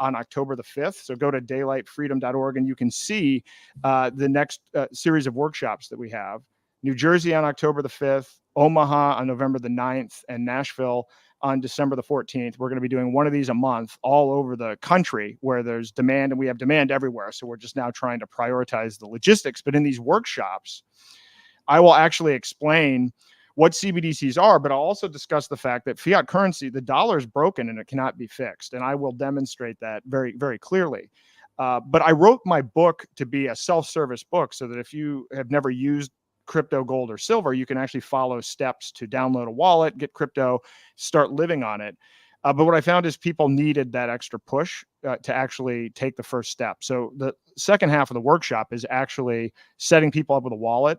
on October the 5th. So go to daylightfreedom.org and you can see the next series of workshops that we have. New Jersey on October the 5th, Omaha on November the 9th, and Nashville on December the 14th. We're going to be doing one of these a month all over the country where there's demand, and we have demand everywhere. So we're just now trying to prioritize the logistics. But in these workshops, I will actually explain what CBDCs are, but I'll also discuss the fact that fiat currency, the dollar, is broken and it cannot be fixed. And I will demonstrate that very, very clearly. But I wrote my book to be a self-service book so that if you have never used crypto, gold, or silver, you can actually follow steps to download a wallet, get crypto, start living on it. But what I found is people needed that extra push to actually take the first step. So the second half of the workshop is actually setting people up with a wallet,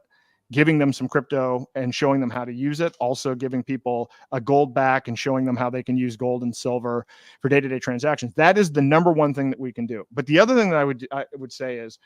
giving them some crypto and showing them how to use it. Also giving people a gold back and showing them how they can use gold and silver for day-to-day transactions. That is the number one thing that we can do. But the other thing that I would say is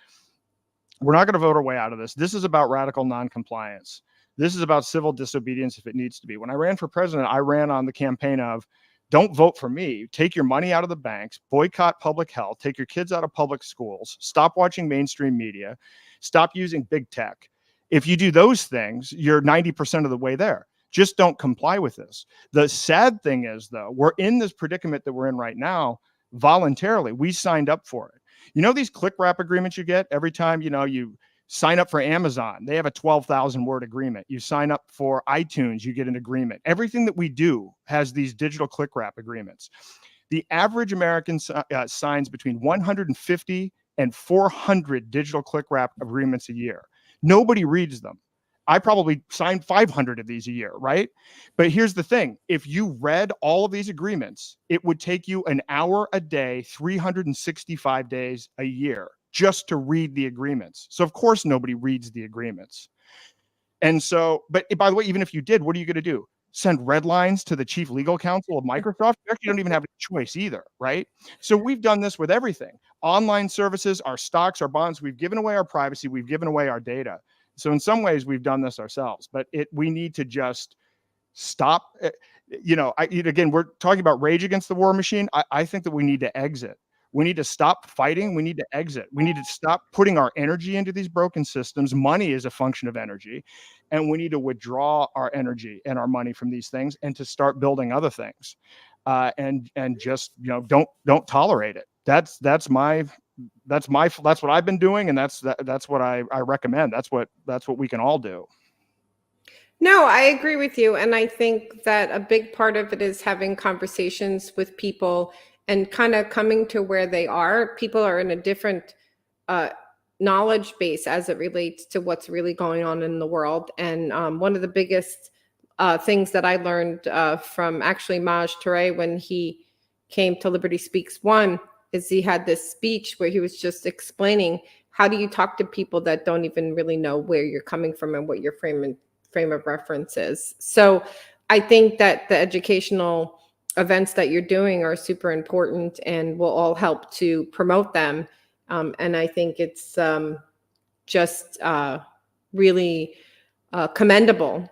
we're not going to vote our way out of this. This is about radical non-compliance. This is about civil disobedience if it needs to be. When I ran for president, I ran on the campaign of don't vote for me. Take your money out of the banks, boycott public health, take your kids out of public schools, stop watching mainstream media, stop using big tech. If you do those things, you're 90% of the way there. Just don't comply with this. The sad thing is, though, we're in this predicament that we're in right now voluntarily. We signed up for it. You know, these click wrap agreements you get every time, you sign up for Amazon, they have a 12,000 word agreement. You sign up for iTunes, you get an agreement. Everything that we do has these digital click wrap agreements. The average American signs between 150 and 400 digital click wrap agreements a year. Nobody reads them. I probably sign 500 of these a year, right? But here's the thing. If you read all of these agreements, it would take you an hour a day, 365 days a year just to read the agreements. So of course, nobody reads the agreements. And so, but by the way, even if you did, what are you going to do? Send red lines to the chief legal counsel of Microsoft? You actually don't even have a choice either, right? So we've done this with everything. Online services, our stocks, our bonds, we've given away our privacy, we've given away our data. So in some ways, we've done this ourselves, but we need to just stop. Again, we're talking about rage against the war machine. I think that we need to exit. We need to stop fighting. We need to exit. We need to stop putting our energy into these broken systems. Money is a function of energy, and we need to withdraw our energy and our money from these things and to start building other things. And just, don't tolerate it. That's what I've been doing, and that's what I recommend. That's what we can all do. No, I agree with you. And I think that a big part of it is having conversations with people and kind of coming to where they are. People are in a different knowledge base as it relates to what's really going on in the world. And one of the biggest things that I learned from actually Maj Touré when he came to Liberty Speaks One is he had this speech where he was just explaining, how do you talk to people that don't even really know where you're coming from and what your frame of reference is? So I think that the educational events that you're doing are super important and will all help to promote them. And I think it's just really commendable.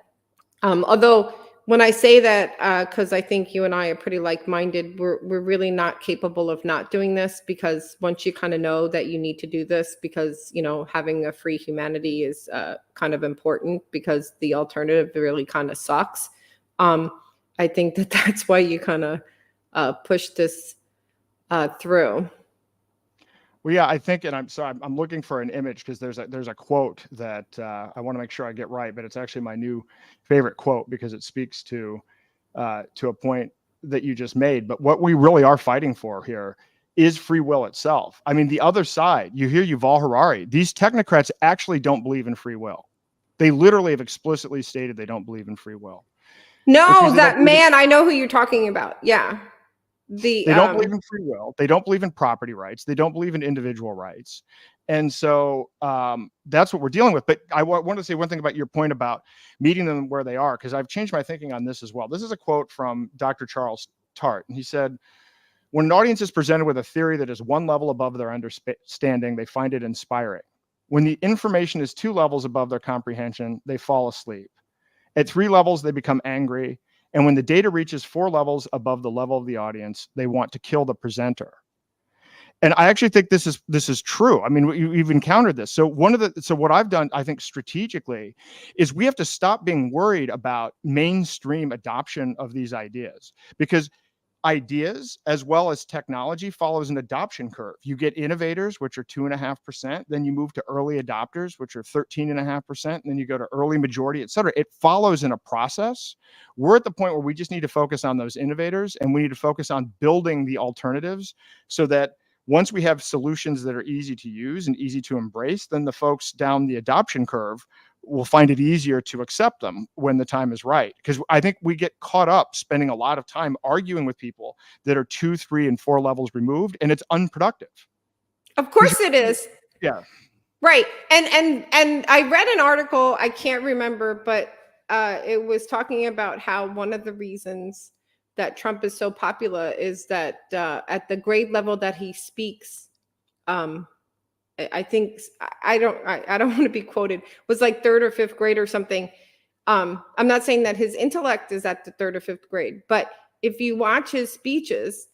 Although when I say that, because I think you and I are pretty like-minded, we're really not capable of not doing this, because once you kind of know that you need to do this, because, having a free humanity is kind of important, because the alternative really kind of sucks. I think that that's why you kind of push this through. Well, yeah, I think, and I'm looking for an image, because there's a quote that I want to make sure I get right, but it's actually my new favorite quote, because it speaks to a point that you just made. But what we really are fighting for here is free will itself. I mean, the other side, you hear Yuval Harari, these technocrats actually don't believe in free will. They literally have explicitly stated they don't believe in free will. No, that man, I know who you're talking about. Yeah. They don't believe in free will. They don't believe in property rights. They don't believe in individual rights. And so that's what we're dealing with. But I want to say one thing about your point about meeting them where they are, because I've changed my thinking on this as well. This is a quote from Dr. Charles Tart. And he said, when an audience is presented with a theory that is one level above their understanding, they find it inspiring. When the information is 2 levels above their comprehension, they fall asleep. At 3 levels, they become angry. And when the data reaches 4 levels above the level of the audience, they want to kill the presenter. And I actually think this is true. I mean, you've encountered this. So what I've done, I think, strategically, is we have to stop being worried about mainstream adoption of these ideas, because ideas as well as technology follows an adoption curve. You get innovators, which are 2.5%. Then you move to early adopters, which are 13.5%. And then you go to early majority, et cetera. It follows in a process. We're at the point where we just need to focus on those innovators, and we need to focus on building the alternatives, so that once we have solutions that are easy to use and easy to embrace, then the folks down the adoption curve will find it easier to accept them when the time is right. Because I think we get caught up spending a lot of time arguing with people that are 2, 3, and 4 levels removed, and it's unproductive. Of course it is. Yeah. Right. And I read an article, I can't remember, but it was talking about how one of the reasons that Trump is so popular is that at the grade level that he speaks, I think I don't want to be quoted, was like 3rd or 5th grade or something. I'm not saying that his intellect is at the 3rd or 5th grade, but if you watch his speeches,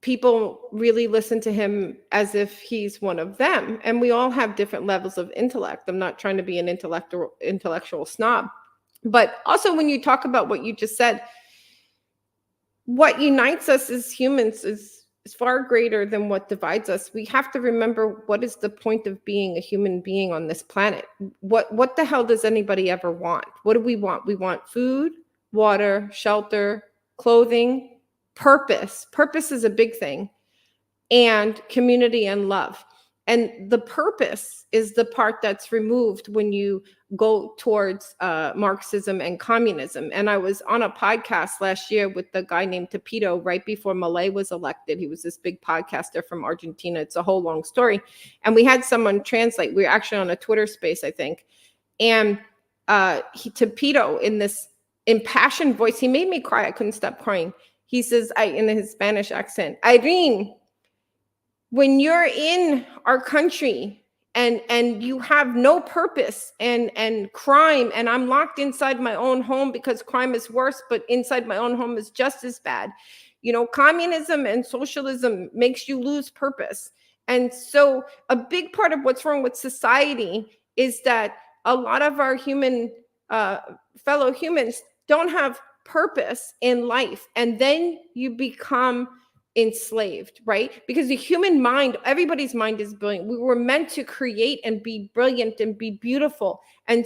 people really listen to him as if he's one of them. And we all have different levels of intellect. I'm not trying to be an intellectual snob, but also when you talk about what you just said, what unites us as humans is far greater than what divides us. We have to remember, what is the point of being a human being on this planet? What the hell does anybody ever want? What do we want? We want food, water, shelter, clothing, purpose. Purpose is a big thing, and community and love. And the purpose is the part that's removed when you go towards Marxism and communism. And I was on a podcast last year with the guy named Tepito right before Milei was elected. He was this big podcaster from Argentina. It's a whole long story. And we had someone translate. We were actually on a Twitter space, I think. And Tepito, in this impassioned voice, he made me cry. I couldn't stop crying. He says, in his Spanish accent, Irene, when you're in our country and you have no purpose and crime, and I'm locked inside my own home because crime is worse, but inside my own home is just as bad. Communism and socialism makes you lose purpose. And so a big part of what's wrong with society is that a lot of our fellow humans don't have purpose in life. And then you become enslaved, right? Because the human mind, everybody's mind is brilliant. We were meant to create and be brilliant and be beautiful. And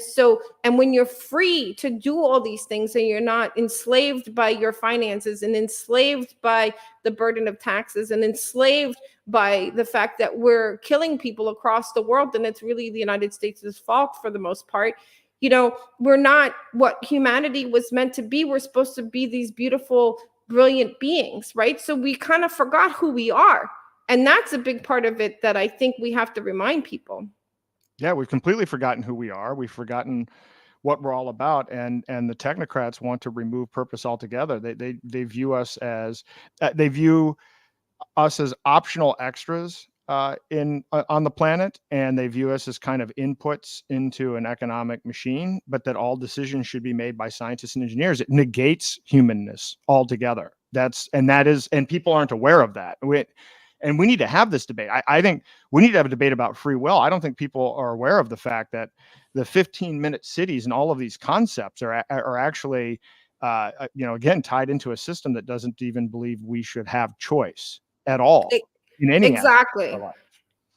when you're free to do all these things and you're not enslaved by your finances and enslaved by the burden of taxes and enslaved by the fact that we're killing people across the world, and it's really the United States' fault for the most part. We're not what humanity was meant to be. We're supposed to be these beautiful, brilliant beings, right? So we kind of forgot who we are. And that's a big part of it that I think we have to remind people. Yeah, we've completely forgotten who we are. We've forgotten what we're all about, and the technocrats want to remove purpose altogether. They view us as optional extras on the planet, and they view us as kind of inputs into an economic machine, but that all decisions should be made by scientists and engineers. It negates humanness altogether. And people aren't aware of that. And we need to have this debate. I think we need to have a debate about free will. I don't think people are aware of the fact that the 15-minute cities and all of these concepts are actually, again, tied into a system that doesn't even believe we should have choice at all in any exactly. aspect of our life.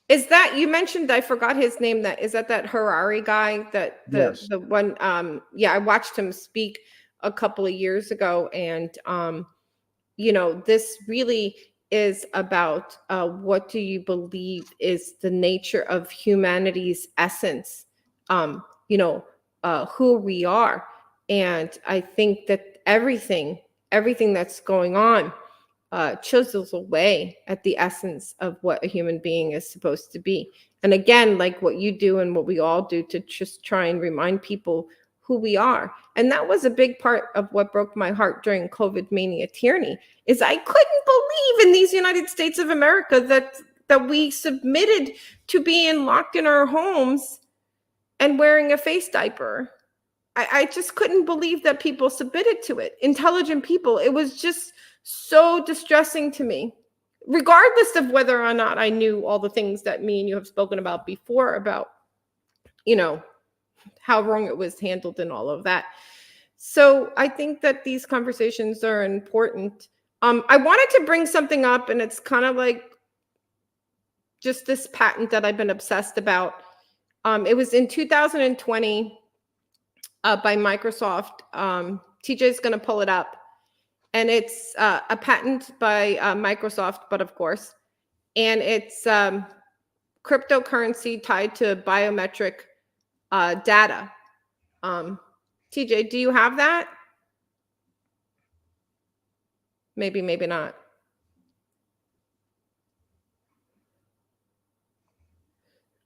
Is that, you mentioned, I forgot his name, that Harari guy, Yes. the one, I watched him speak a couple of years ago. And, this really is about what do you believe is the nature of humanity's essence, who we are. And I think that everything that's going on chisels away at the essence of what a human being is supposed to be. And again, like what you do and what we all do to just try and remind people who we are. And that was a big part of what broke my heart during COVID mania tyranny, is I couldn't believe in these United States of America that we submitted to being locked in our homes and wearing a face diaper. I just couldn't believe that people submitted to it. Intelligent people. It was just so distressing to me, regardless of whether or not I knew all the things that me and you have spoken about before about, how wrong it was handled and all of that. So I think that these conversations are important. I wanted to bring something up, and it's kind of like just this patent that I've been obsessed about. It was in 2020 by Microsoft. TJ's going to pull it up. And it's a patent by Microsoft, but of course, and it's cryptocurrency tied to biometric data. TJ, do you have that? Maybe not.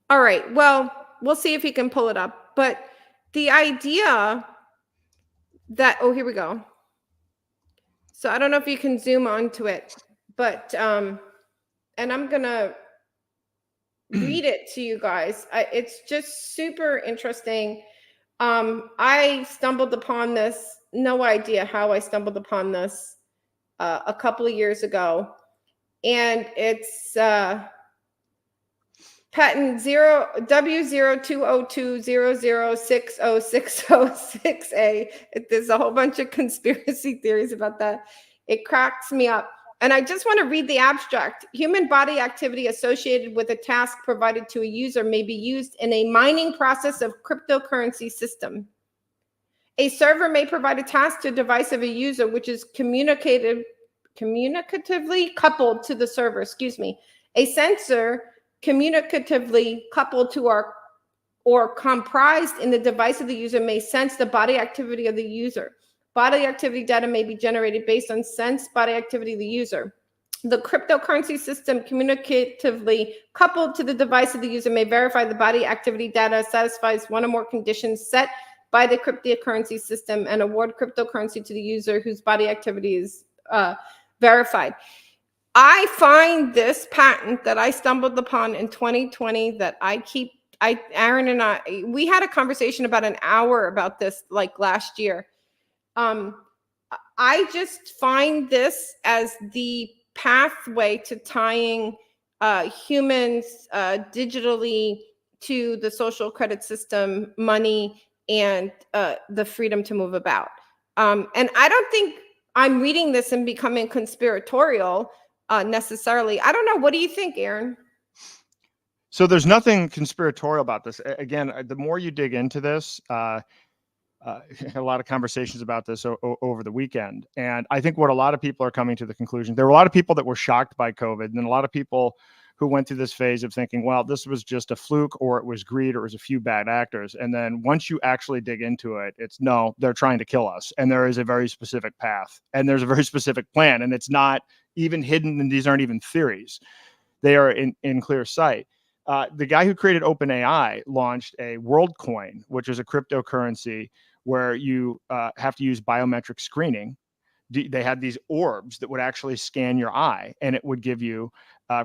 All right. Well, we'll see if he can pull it up. But the idea that, here we go. So I don't know if you can zoom onto it, but, and I'm going to read it to you guys. It's just super interesting. I stumbled upon this, no idea how I stumbled upon this a couple of years ago. And it's patent W020200606006A. There's a whole bunch of conspiracy theories about that. It cracks me up. And I just want to read the abstract. Human body activity associated with a task provided to a user may be used in a mining process of cryptocurrency system. A server may provide a task to a device of a user, which is communicatively coupled to the server. A sensor communicatively coupled to or comprised in the device of the user may sense the body activity of the user. Body activity data may be generated based on sensed body activity of the user. The cryptocurrency system communicatively coupled to the device of the user may verify the body activity data satisfies one or more conditions set by the cryptocurrency system and award cryptocurrency to the user whose body activity is verified. I find this patent that I stumbled upon in 2020 that Aaron and I, we had a conversation about an hour about this like last year. I just find this as the pathway to tying humans digitally to the social credit system, money, and the freedom to move about. And I don't think I'm reading this and becoming conspiratorial necessarily. I don't know. What do you think, Aaron? So there's nothing conspiratorial about this. Again, the more you dig into this, a lot of conversations about this over the weekend. And I think what a lot of people are coming to the conclusion, there were a lot of people that were shocked by COVID, and a lot of people who went through this phase of thinking, well, this was just a fluke, or it was greed, or it was a few bad actors. And then once you actually dig into it, it's no, they're trying to kill us. And there is a very specific path, and there's a very specific plan, and it's not even hidden, and these aren't even theories. They are in clear sight. The guy who created OpenAI launched a WorldCoin, which is a cryptocurrency where you have to use biometric screening. They had these orbs that would actually scan your eye, and it would give you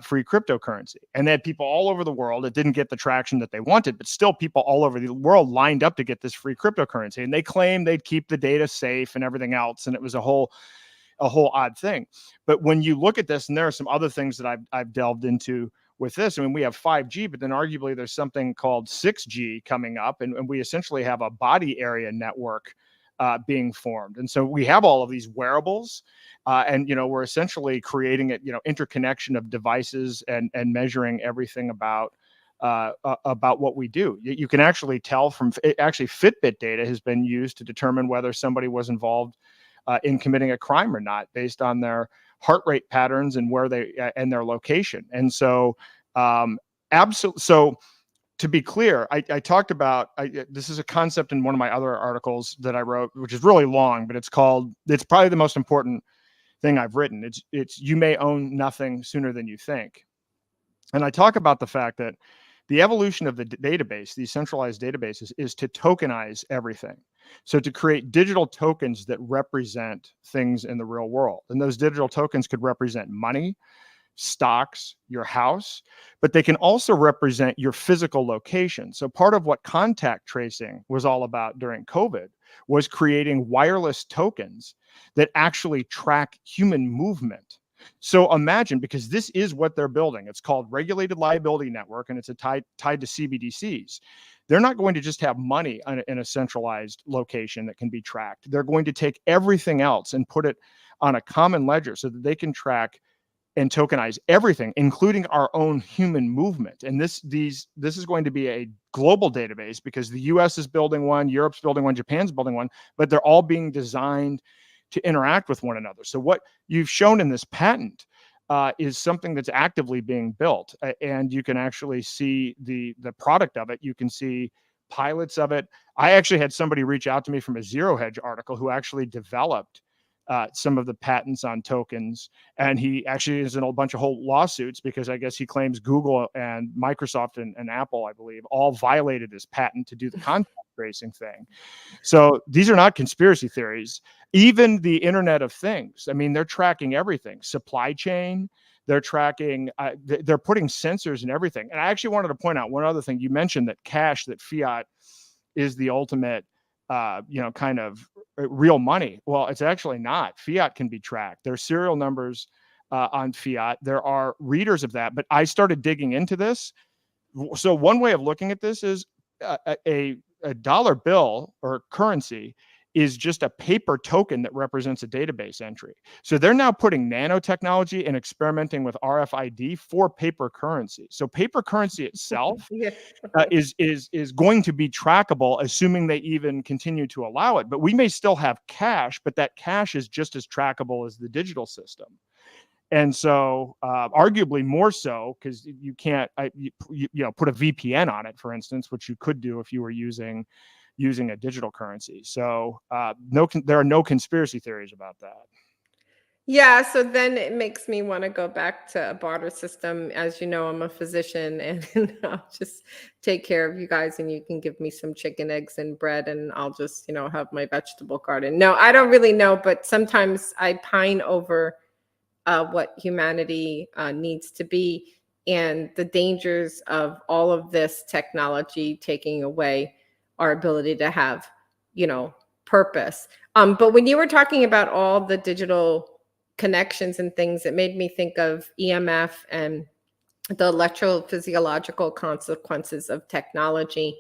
free cryptocurrency. And they had people all over the world. It didn't get the traction that they wanted, but still people all over the world lined up to get this free cryptocurrency. And they claimed they'd keep the data safe and everything else. And it was a whole odd thing. But when you look at this, and there are some other things that I've delved into with this. I mean, we have 5G, but then arguably there's something called 6G coming up, and we essentially have a body area network being formed. And so we have all of these wearables, and we're essentially creating it, interconnection of devices and measuring everything about what we do. You can actually tell from Fitbit data has been used to determine whether somebody was involved in committing a crime or not, based on their heart rate patterns and where they and their location. And so, absolutely. So, to be clear, I talked about this is a concept in one of my other articles that I wrote, which is really long, but it's probably the most important thing I've written. It's you may own nothing sooner than you think. And I talk about the fact that the evolution of the database, these centralized databases, is to tokenize everything. So to create digital tokens that represent things in the real world. And those digital tokens could represent money, stocks, your house, but they can also represent your physical location. So part of what contact tracing was all about during COVID was creating wireless tokens that actually track human movement. So imagine, because this is what they're building, it's called Regulated Liability Network, and it's tied to CBDCs. They're not going to just have money in a centralized location that can be tracked. They're going to take everything else and put it on a common ledger so that they can track and tokenize everything, including our own human movement. And this is going to be a global database, because the US is building one, Europe's building one, Japan's building one, but they're all being designed to interact with one another. So what you've shown in this patent is something that's actively being built, and you can actually see the product of it. You can see pilots of it. I actually had somebody reach out to me from a Zero Hedge article who actually developed some of the patents on tokens, and he actually is in a bunch of whole lawsuits because I guess he claims Google and Microsoft and Apple, I believe, all violated his patent to do the contact tracing thing. So these are not conspiracy theories. Even the Internet of Things, I mean, they're tracking everything. Supply chain, they're tracking, they're putting sensors in everything. And I actually wanted to point out one other thing. You mentioned that cash, that fiat is the ultimate kind of real money. Well, it's actually not. Fiat can be tracked. There's serial numbers on fiat. There are readers of that. But I started digging into this. So one way of looking at this is a dollar bill or currency is just a paper token that represents a database entry. So they're now putting nanotechnology and experimenting with RFID for paper currency. So paper currency itself is going to be trackable, assuming they even continue to allow it. But we may still have cash, but that cash is just as trackable as the digital system. And so arguably more so, because you can't put a VPN on it, for instance, which you could do if you were using a digital currency. So there are no conspiracy theories about that. Yeah, so then it makes me want to go back to a barter system. As you know, I'm a physician, and I'll just take care of you guys, and you can give me some chicken, eggs, and bread, and I'll just, have my vegetable garden. No, I don't really know, but sometimes I pine over what humanity needs to be, and the dangers of all of this technology taking away our ability to have, purpose. But when you were talking about all the digital connections and things, it made me think of EMF and the electrophysiological consequences of technology.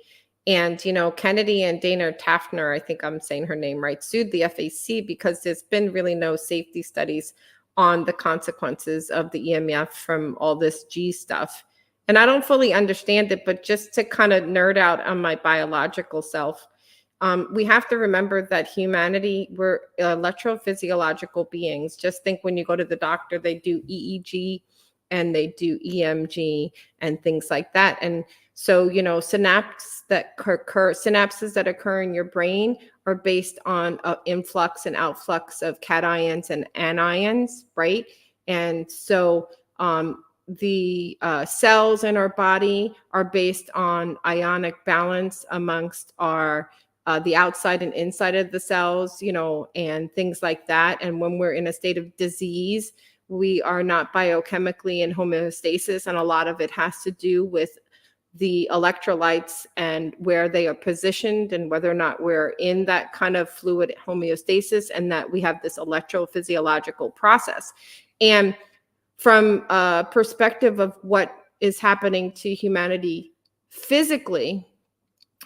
And, Kennedy and Dana Taftner, I think I'm saying her name right, sued the FAC because there's been really no safety studies on the consequences of the EMF from all this G stuff. And I don't fully understand it, but just to kind of nerd out on my biological self, we have to remember that humanity, we're electrophysiological beings. Just think when you go to the doctor, they do EEG and they do EMG and things like that. And so, synapses that occur in your brain are based on influx and outflux of cations and anions, right? And so the cells in our body are based on ionic balance amongst our the outside and inside of the cells, and things like that. And when we're in a state of disease, we are not biochemically in homeostasis, and a lot of it has to do with the electrolytes and where they are positioned and whether or not we're in that kind of fluid homeostasis, and that we have this electrophysiological process. And from a perspective of what is happening to humanity physically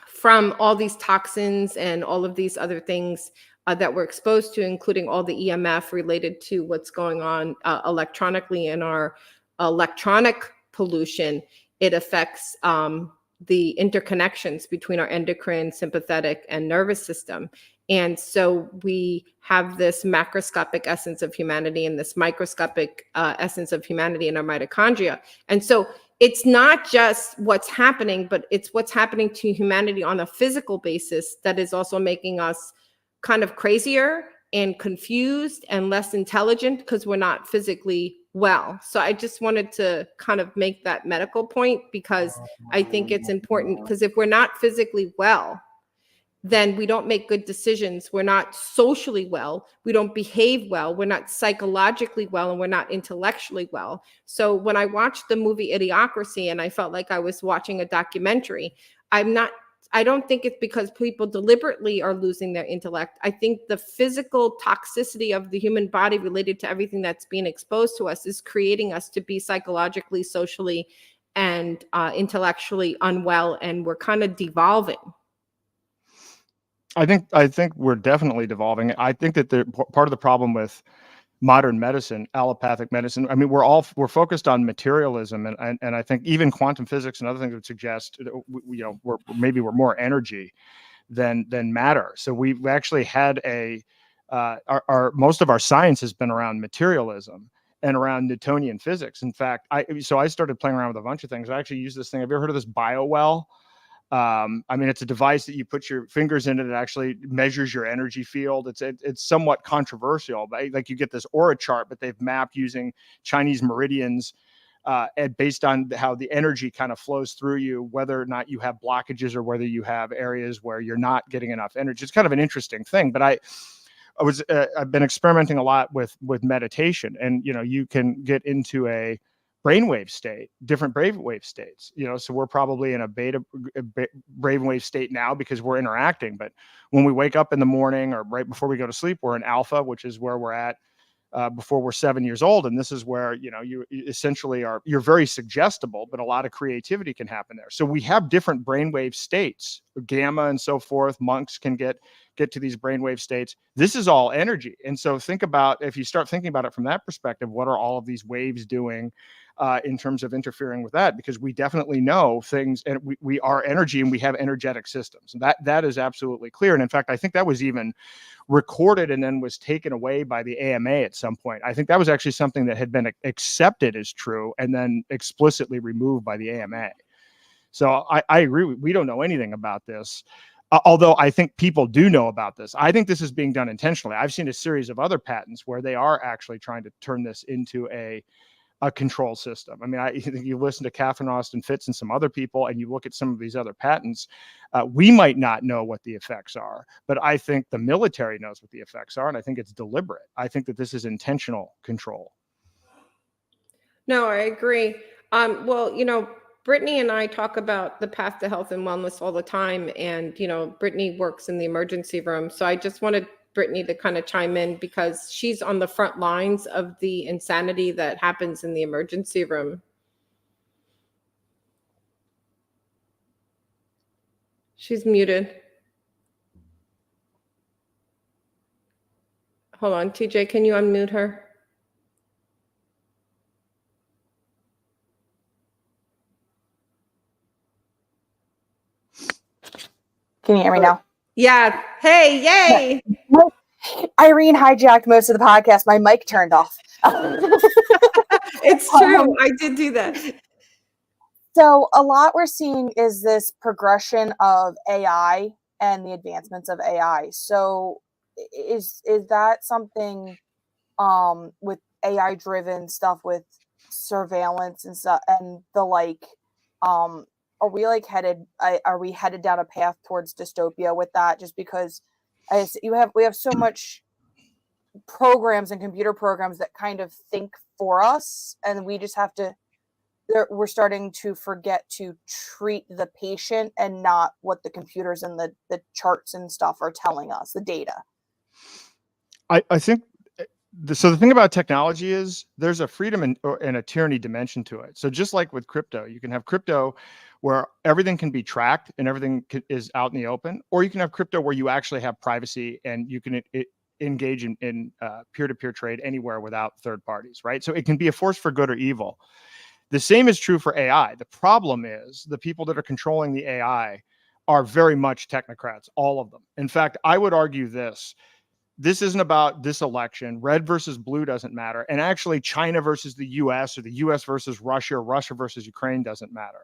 from all these toxins and all of these other things that we're exposed to, including all the EMF related to what's going on electronically in our electronic pollution, it affects the interconnections between our endocrine, sympathetic, and nervous system. And so we have this macroscopic essence of humanity and this microscopic essence of humanity in our mitochondria. And so it's not just what's happening, but it's what's happening to humanity on a physical basis that is also making us kind of crazier and confused and less intelligent because we're not physically well. So I just wanted to kind of make that medical point because I think it's important, because if we're not physically well, then we don't make good decisions. We're not socially well. We don't behave well. We're not psychologically well, and we're not intellectually well. So when I watched the movie Idiocracy and I felt like I was watching a documentary, I don't think it's because people deliberately are losing their intellect. I think the physical toxicity of the human body related to everything that's being exposed to us is creating us to be psychologically, socially, and intellectually unwell, and we're kind of devolving. I think we're definitely devolving. I think that part of the problem with modern medicine, allopathic medicine, I mean, we're focused on materialism, and I think even quantum physics and other things would suggest, we're more energy than matter. So we've actually had most of our science has been around materialism and around Newtonian physics. In fact, I started playing around with a bunch of things. I actually use this thing. Have you ever heard of this BioWell? I mean, it's a device that you put your fingers in, and it actually measures your energy field. It's somewhat controversial, but like you get this aura chart, but they've mapped using Chinese meridians, and based on how the energy kind of flows through you, whether or not you have blockages or whether you have areas where you're not getting enough energy. It's kind of an interesting thing, but I've been experimenting a lot with meditation, and you can get into a brainwave state, different brainwave states, so we're probably in a beta brainwave state now because we're interacting. But when we wake up in the morning or right before we go to sleep, we're in alpha, which is where we're at before we're 7 years old. And this is where, you essentially you're very suggestible, but a lot of creativity can happen there. So we have different brainwave states, gamma and so forth. Monks can get to these brainwave states. This is all energy. And so if you start thinking about it from that perspective, what are all of these waves doing in terms of interfering with that? Because we definitely know things, and we are energy, and we have energetic systems. And that is absolutely clear. And in fact, I think that was even recorded and then was taken away by the AMA at some point. I think that was actually something that had been accepted as true and then explicitly removed by the AMA. So I agree. We don't know anything about this. Although I think people do know about this. I think this is being done intentionally. I've seen a series of other patents where they are actually trying to turn this into a control system. I mean, I think you listen to Catherine Austin Fitts and some other people, and you look at some of these other patents, we might not know what the effects are, but I think the military knows what the effects are, and I think it's deliberate. I think that this is intentional control. No, I agree. Well, Brittany and I talk about the path to health and wellness all the time. And, Brittany works in the emergency room. So I just wanted Brittany to kind of chime in because she's on the front lines of the insanity that happens in the emergency room. She's muted. Hold on, TJ, can you unmute her? Can you hear me now? Yeah. Hey, yay. Irene hijacked most of the podcast. My mic turned off. It's true. I did do that. So a lot we're seeing is this progression of AI and the advancements of AI. So is that something with AI driven stuff with surveillance and stuff and the like? Are we headed down a path towards dystopia with that? Just because we have so much programs and computer programs that kind of think for us, and we just have to. We're starting to forget to treat the patient and not what the computers and the charts and stuff are telling us, the data. I think so. The thing about technology is there's a freedom and a tyranny dimension to it. So just like with crypto, you can have crypto where everything can be tracked and everything is out in the open, or you can have crypto where you actually have privacy and you can engage in peer-to-peer trade anywhere without third parties, right? So it can be a force for good or evil. The same is true for AI. The problem is the people that are controlling the AI are very much technocrats, all of them. In fact, I would argue this isn't about this election. Red versus blue doesn't matter. And actually, China versus the US or the US versus Russia or Russia versus Ukraine doesn't matter.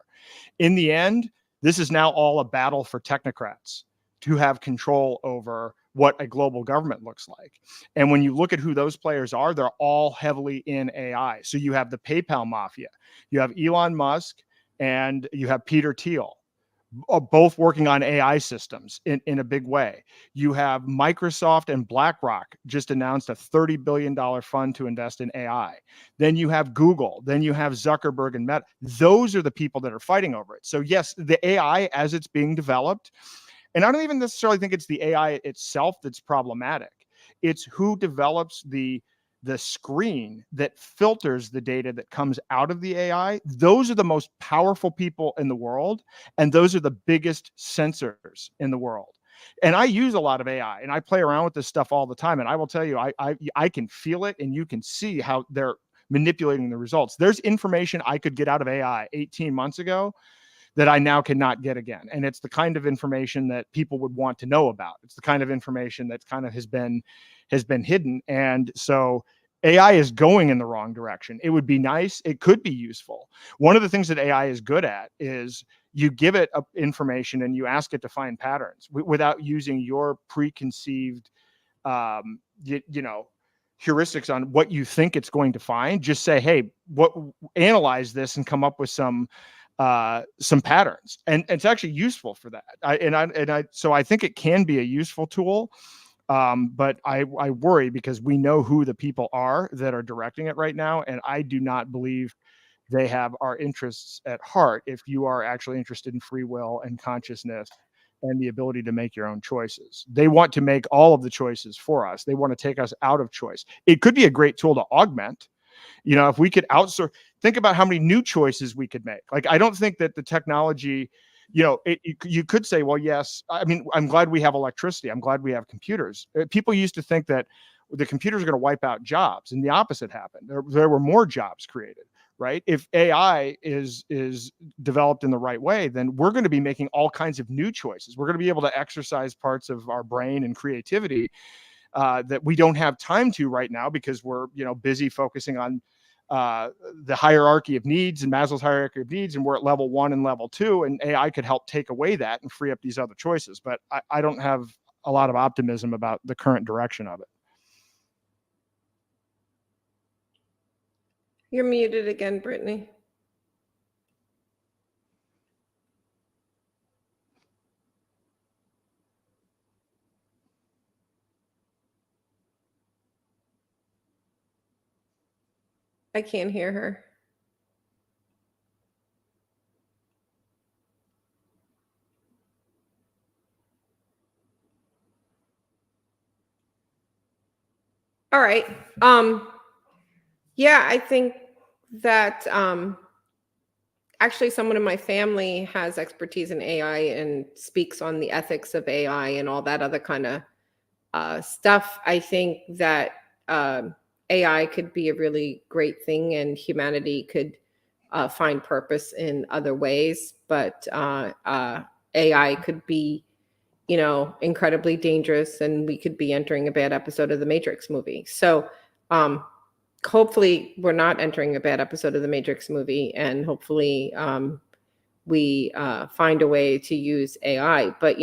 In the end, this is now all a battle for technocrats to have control over what a global government looks like. And when you look at who those players are, they're all heavily in AI. So you have the PayPal mafia, you have Elon Musk, and you have Peter Thiel, both working on AI systems in a big way. You have Microsoft and BlackRock just announced a $30 billion fund to invest in AI. Then you have Google. Then you have Zuckerberg and Meta. Those are the people that are fighting over it. So yes, the AI as it's being developed, and I don't even necessarily think it's the AI itself that's problematic. It's who develops the screen that filters the data that comes out of the AI. Those are the most powerful people in the world, and those are the biggest sensors in the world. And I use a lot of AI, and I play around with this stuff all the time. And I will tell you, I can feel it, and you can see how they're manipulating the results. There's information I could get out of AI 18 months ago that I now cannot get again. And it's the kind of information that people would want to know about. It's the kind of information that kind of has been hidden. And so AI is going in the wrong direction. It would be nice. It could be useful. One of the things that AI is good at is you give it information and you ask it to find patterns without using your preconceived, heuristics on what you think it's going to find. Just say, hey, analyze this and come up with some patterns, and it's actually useful for that. So I think it can be a useful tool, but I worry because we know who the people are that are directing it right now, and I do not believe they have our interests at heart. If you are actually interested in free will and consciousness and the ability to make your own choices, they want to make all of the choices for us. They want to take us out of choice. It could be a great tool to augment. If we could outsource, think about how many new choices we could make. Like, I don't think that the technology, you could say, well, yes, I mean, I'm glad we have electricity. I'm glad we have computers. People used to think that the computers are going to wipe out jobs, and the opposite happened. There were more jobs created, right? If AI is developed in the right way, then we're going to be making all kinds of new choices. We're going to be able to exercise parts of our brain and creativity that we don't have time to right now because we're busy focusing on the hierarchy of needs and Maslow's hierarchy of needs, and we're at level 1 and level 2, and AI could help take away that and free up these other choices. But I don't have a lot of optimism about the current direction of it. You're muted again, Brittany. I can't hear her. All right. Yeah, I think that actually someone in my family has expertise in AI and speaks on the ethics of AI and all that other kind of stuff. I think that AI could be a really great thing, and humanity could find purpose in other ways. But AI could be, incredibly dangerous, and we could be entering a bad episode of the Matrix movie. So hopefully we're not entering a bad episode of the Matrix movie, and hopefully we find a way to use AI. But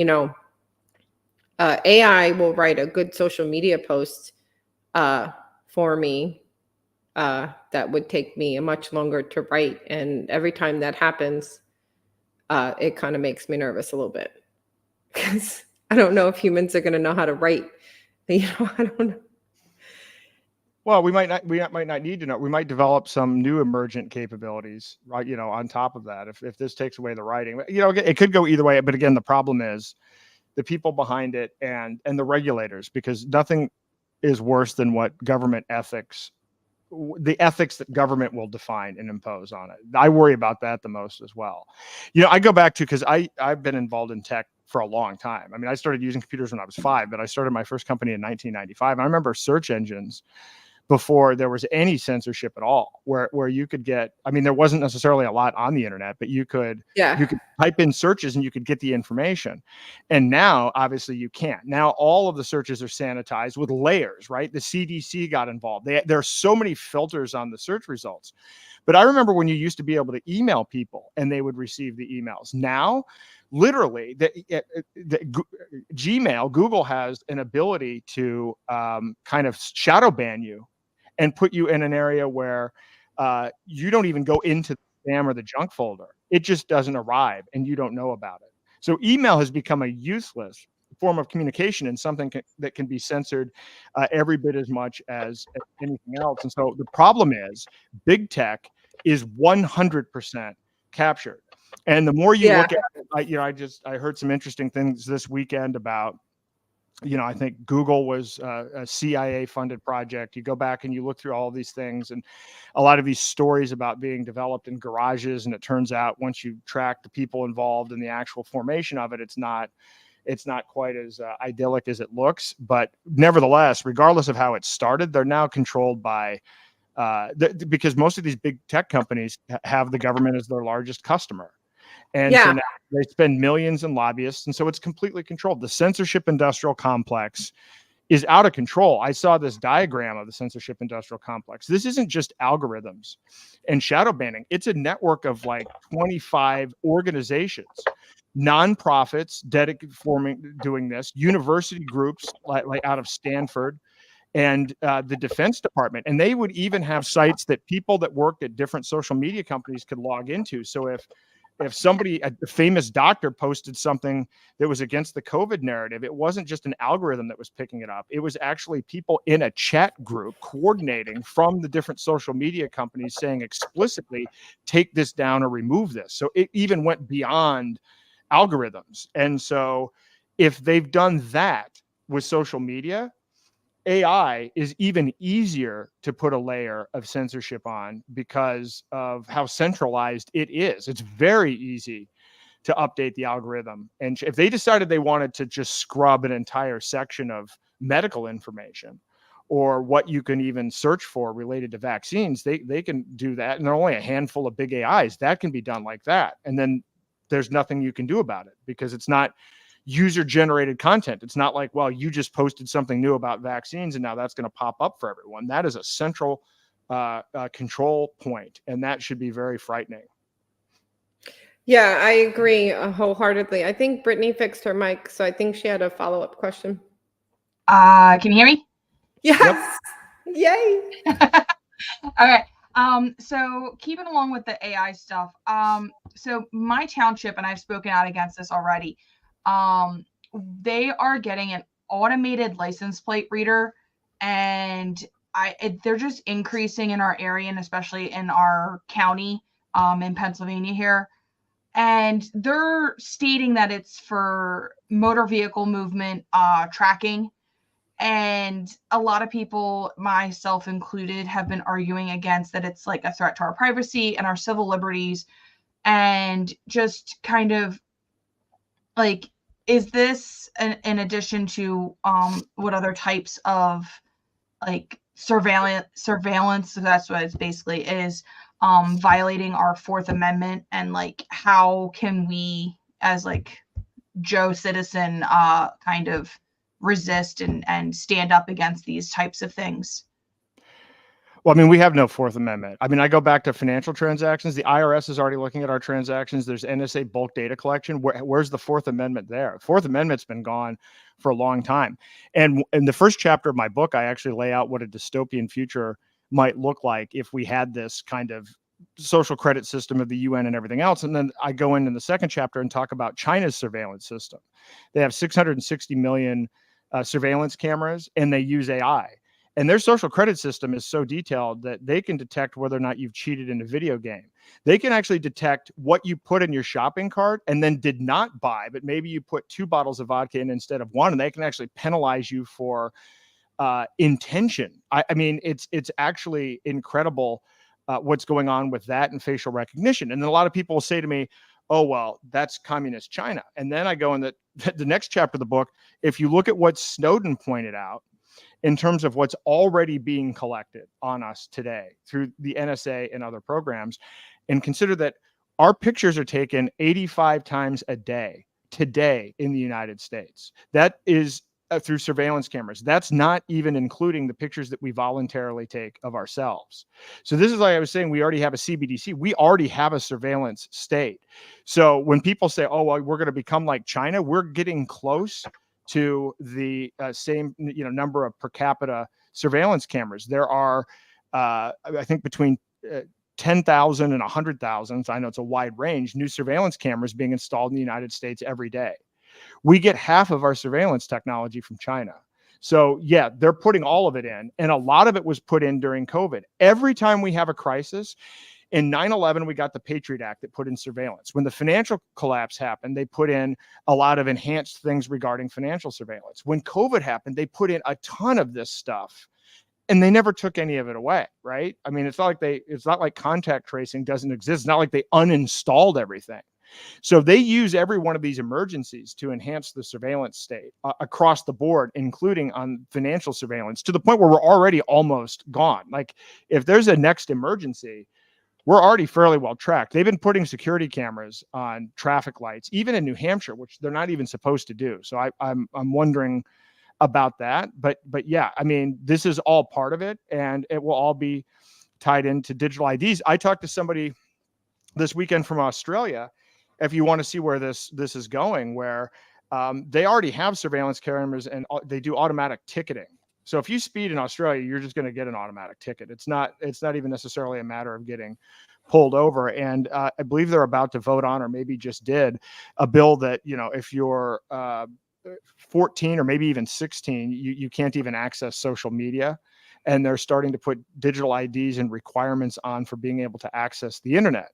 AI will write a good social media post for me that would take me a much longer to write, and every time that happens, it kind of makes me nervous a little bit because I don't know if humans are going to know how to write. I don't know. Well, we might not need to know. We might develop some new emergent capabilities, right? On top of that, if this takes away the writing, it could go either way. But again, the problem is the people behind it and the regulators, because nothing is worse than what government ethics, the ethics that government will define and impose on it. I worry about that the most as well. I go back to, because I've been involved in tech for a long time. I mean, I started using computers when I was 5, but I started my first company in 1995. I remember search engines before there was any censorship at all, where you could get, I mean, there wasn't necessarily a lot on the internet, but you could type in searches and you could get the information. And now obviously you can't. Now all of the searches are sanitized with layers, right? The CDC got involved. There are so many filters on the search results. But I remember when you used to be able to email people and they would receive the emails. Now, literally, Gmail, Google has an ability to kind of shadow ban you and put you in an area where you don't even go into the spam or the junk folder. It just doesn't arrive and you don't know about it. So email has become a useless form of communication and something that can be censored every bit as much as anything else. And so the problem is big tech is 100% captured. And the more you look at it, I heard some interesting things this weekend about, I think Google was a CIA funded project. You go back and you look through all of these things and a lot of these stories about being developed in garages. And it turns out once you track the people involved in the actual formation of it, it's not quite as idyllic as it looks. But nevertheless, regardless of how it started, they're now controlled by because most of these big tech companies have the government as their largest customer. And so now they spend millions in lobbyists. And so it's completely controlled. The censorship industrial complex is out of control. I saw this diagram of the censorship industrial complex. This isn't just algorithms and shadow banning. It's a network of like 25 organizations, nonprofits doing this, university groups like out of Stanford, and the Defense Department. And they would even have sites that people that worked at different social media companies could log into. So if somebody, a famous doctor, posted something that was against the COVID narrative, it wasn't just an algorithm that was picking it up. It was actually people in a chat group coordinating from the different social media companies saying explicitly, take this down or remove this. So it even went beyond algorithms. And so if they've done that with social media, AI is even easier to put a layer of censorship on because of how centralized it is. It's very easy to update the algorithm. And if they decided they wanted to just scrub an entire section of medical information or what you can even search for related to vaccines, they can do that. And there are only a handful of big AIs that can be done like that. And then there's nothing you can do about it because it's not user generated content. It's not like, well, you just posted something new about vaccines and now that's going to pop up for everyone. That is a central control point, and that should be very frightening. Yeah, I agree wholeheartedly. I think Brittany fixed her mic, so I think she had a follow-up question. Can you hear me? Yes. Yep. Yay. Okay. So keeping along with the AI stuff. So my township, and I've spoken out against this already, they are getting an automated license plate reader, and they're just increasing in our area, and especially in our county, in Pennsylvania here. And they're stating that it's for motor vehicle movement, tracking. And a lot of people, myself included, have been arguing against that it's like a threat to our privacy and our civil liberties. And just kind of like, is this in addition to what other types of like surveillance, so that's what it's basically is, violating our Fourth Amendment, and like how can we as like Joe citizen kind of resist and stand up against these types of things? Well, I mean, we have no Fourth Amendment. I mean, I go back to financial transactions. The IRS is already looking at our transactions. There's NSA bulk data collection. Where's the Fourth Amendment there? Fourth Amendment's been gone for a long time. And in the first chapter of my book, I actually lay out what a dystopian future might look like if we had this kind of social credit system of the UN and everything else. And then I go in the second chapter and talk about China's surveillance system. They have 660 million surveillance cameras, and they use AI. And their social credit system is so detailed that they can detect whether or not you've cheated in a video game. They can actually detect what you put in your shopping cart and then did not buy, but maybe you put 2 bottles of vodka in instead of 1, and they can actually penalize you for intention. I mean, it's actually incredible what's going on with that and facial recognition. And then a lot of people will say to me, oh, well, that's communist China. And then I go in the next chapter of the book. If you look at what Snowden pointed out, in terms of what's already being collected on us today through the NSA and other programs, and consider that our pictures are taken 85 times a day today in the United States. That is through surveillance cameras. That's not even including the pictures that we voluntarily take of ourselves. So this is, like I was saying, we already have a CBDC. We already have a surveillance state. So when people say, oh, well, we're going to become like China, we're getting close to the same number of per capita surveillance cameras. There are, I think, between 10,000 and 100,000, I know it's a wide range, new surveillance cameras being installed in the United States every day. We get half of our surveillance technology from China. So yeah, they're putting all of it in, and a lot of it was put in during COVID. Every time we have a crisis, in 9/11, we got the Patriot Act that put in surveillance. When the financial collapse happened, they put in a lot of enhanced things regarding financial surveillance. When COVID happened, they put in a ton of this stuff, and they never took any of it away, right? I mean, it's not like contact tracing doesn't exist. It's not like they uninstalled everything. So they use every one of these emergencies to enhance the surveillance state across the board, including on financial surveillance, to the point where we're already almost gone. Like, if there's a next emergency, we're already fairly well tracked. They've been putting security cameras on traffic lights, even in New Hampshire, which they're not even supposed to do. So I'm wondering about that. But yeah, I mean, this is all part of it, and it will all be tied into digital IDs. I talked to somebody this weekend from Australia, if you want to see where this is going, where they already have surveillance cameras and they do automatic ticketing. So if you speed in Australia, you're just going to get an automatic ticket. It's not even necessarily a matter of getting pulled over. And I believe they're about to vote on, or maybe just did, a bill that, if you're 14 or maybe even 16, you can't even access social media. And they're starting to put digital IDs and requirements on for being able to access the internet.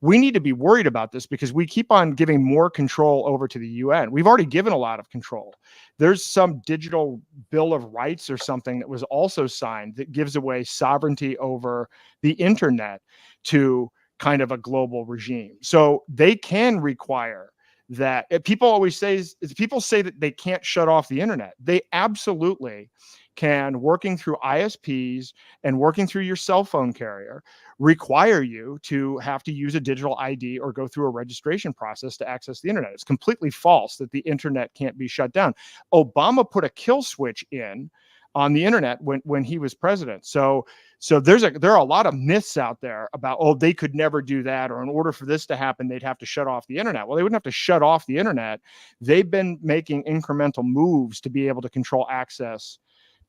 We need to be worried about this because we keep on giving more control over to the UN. We've already given a lot of control. There's some digital Bill of Rights or something that was also signed that gives away sovereignty over the internet to kind of a global regime. So they can require that. People always say, people say that they can't shut off the internet. They absolutely can, working through ISPs and working through your cell phone carrier, require you to have to use a digital ID or go through a registration process to access the internet. It's completely false that the internet can't be shut down. Obama put a kill switch in on the internet when he was president. So there are a lot of myths out there about, oh, they could never do that, or in order for this to happen, they'd have to shut off the internet. Well, they wouldn't have to shut off the internet. They've been making incremental moves to be able to control access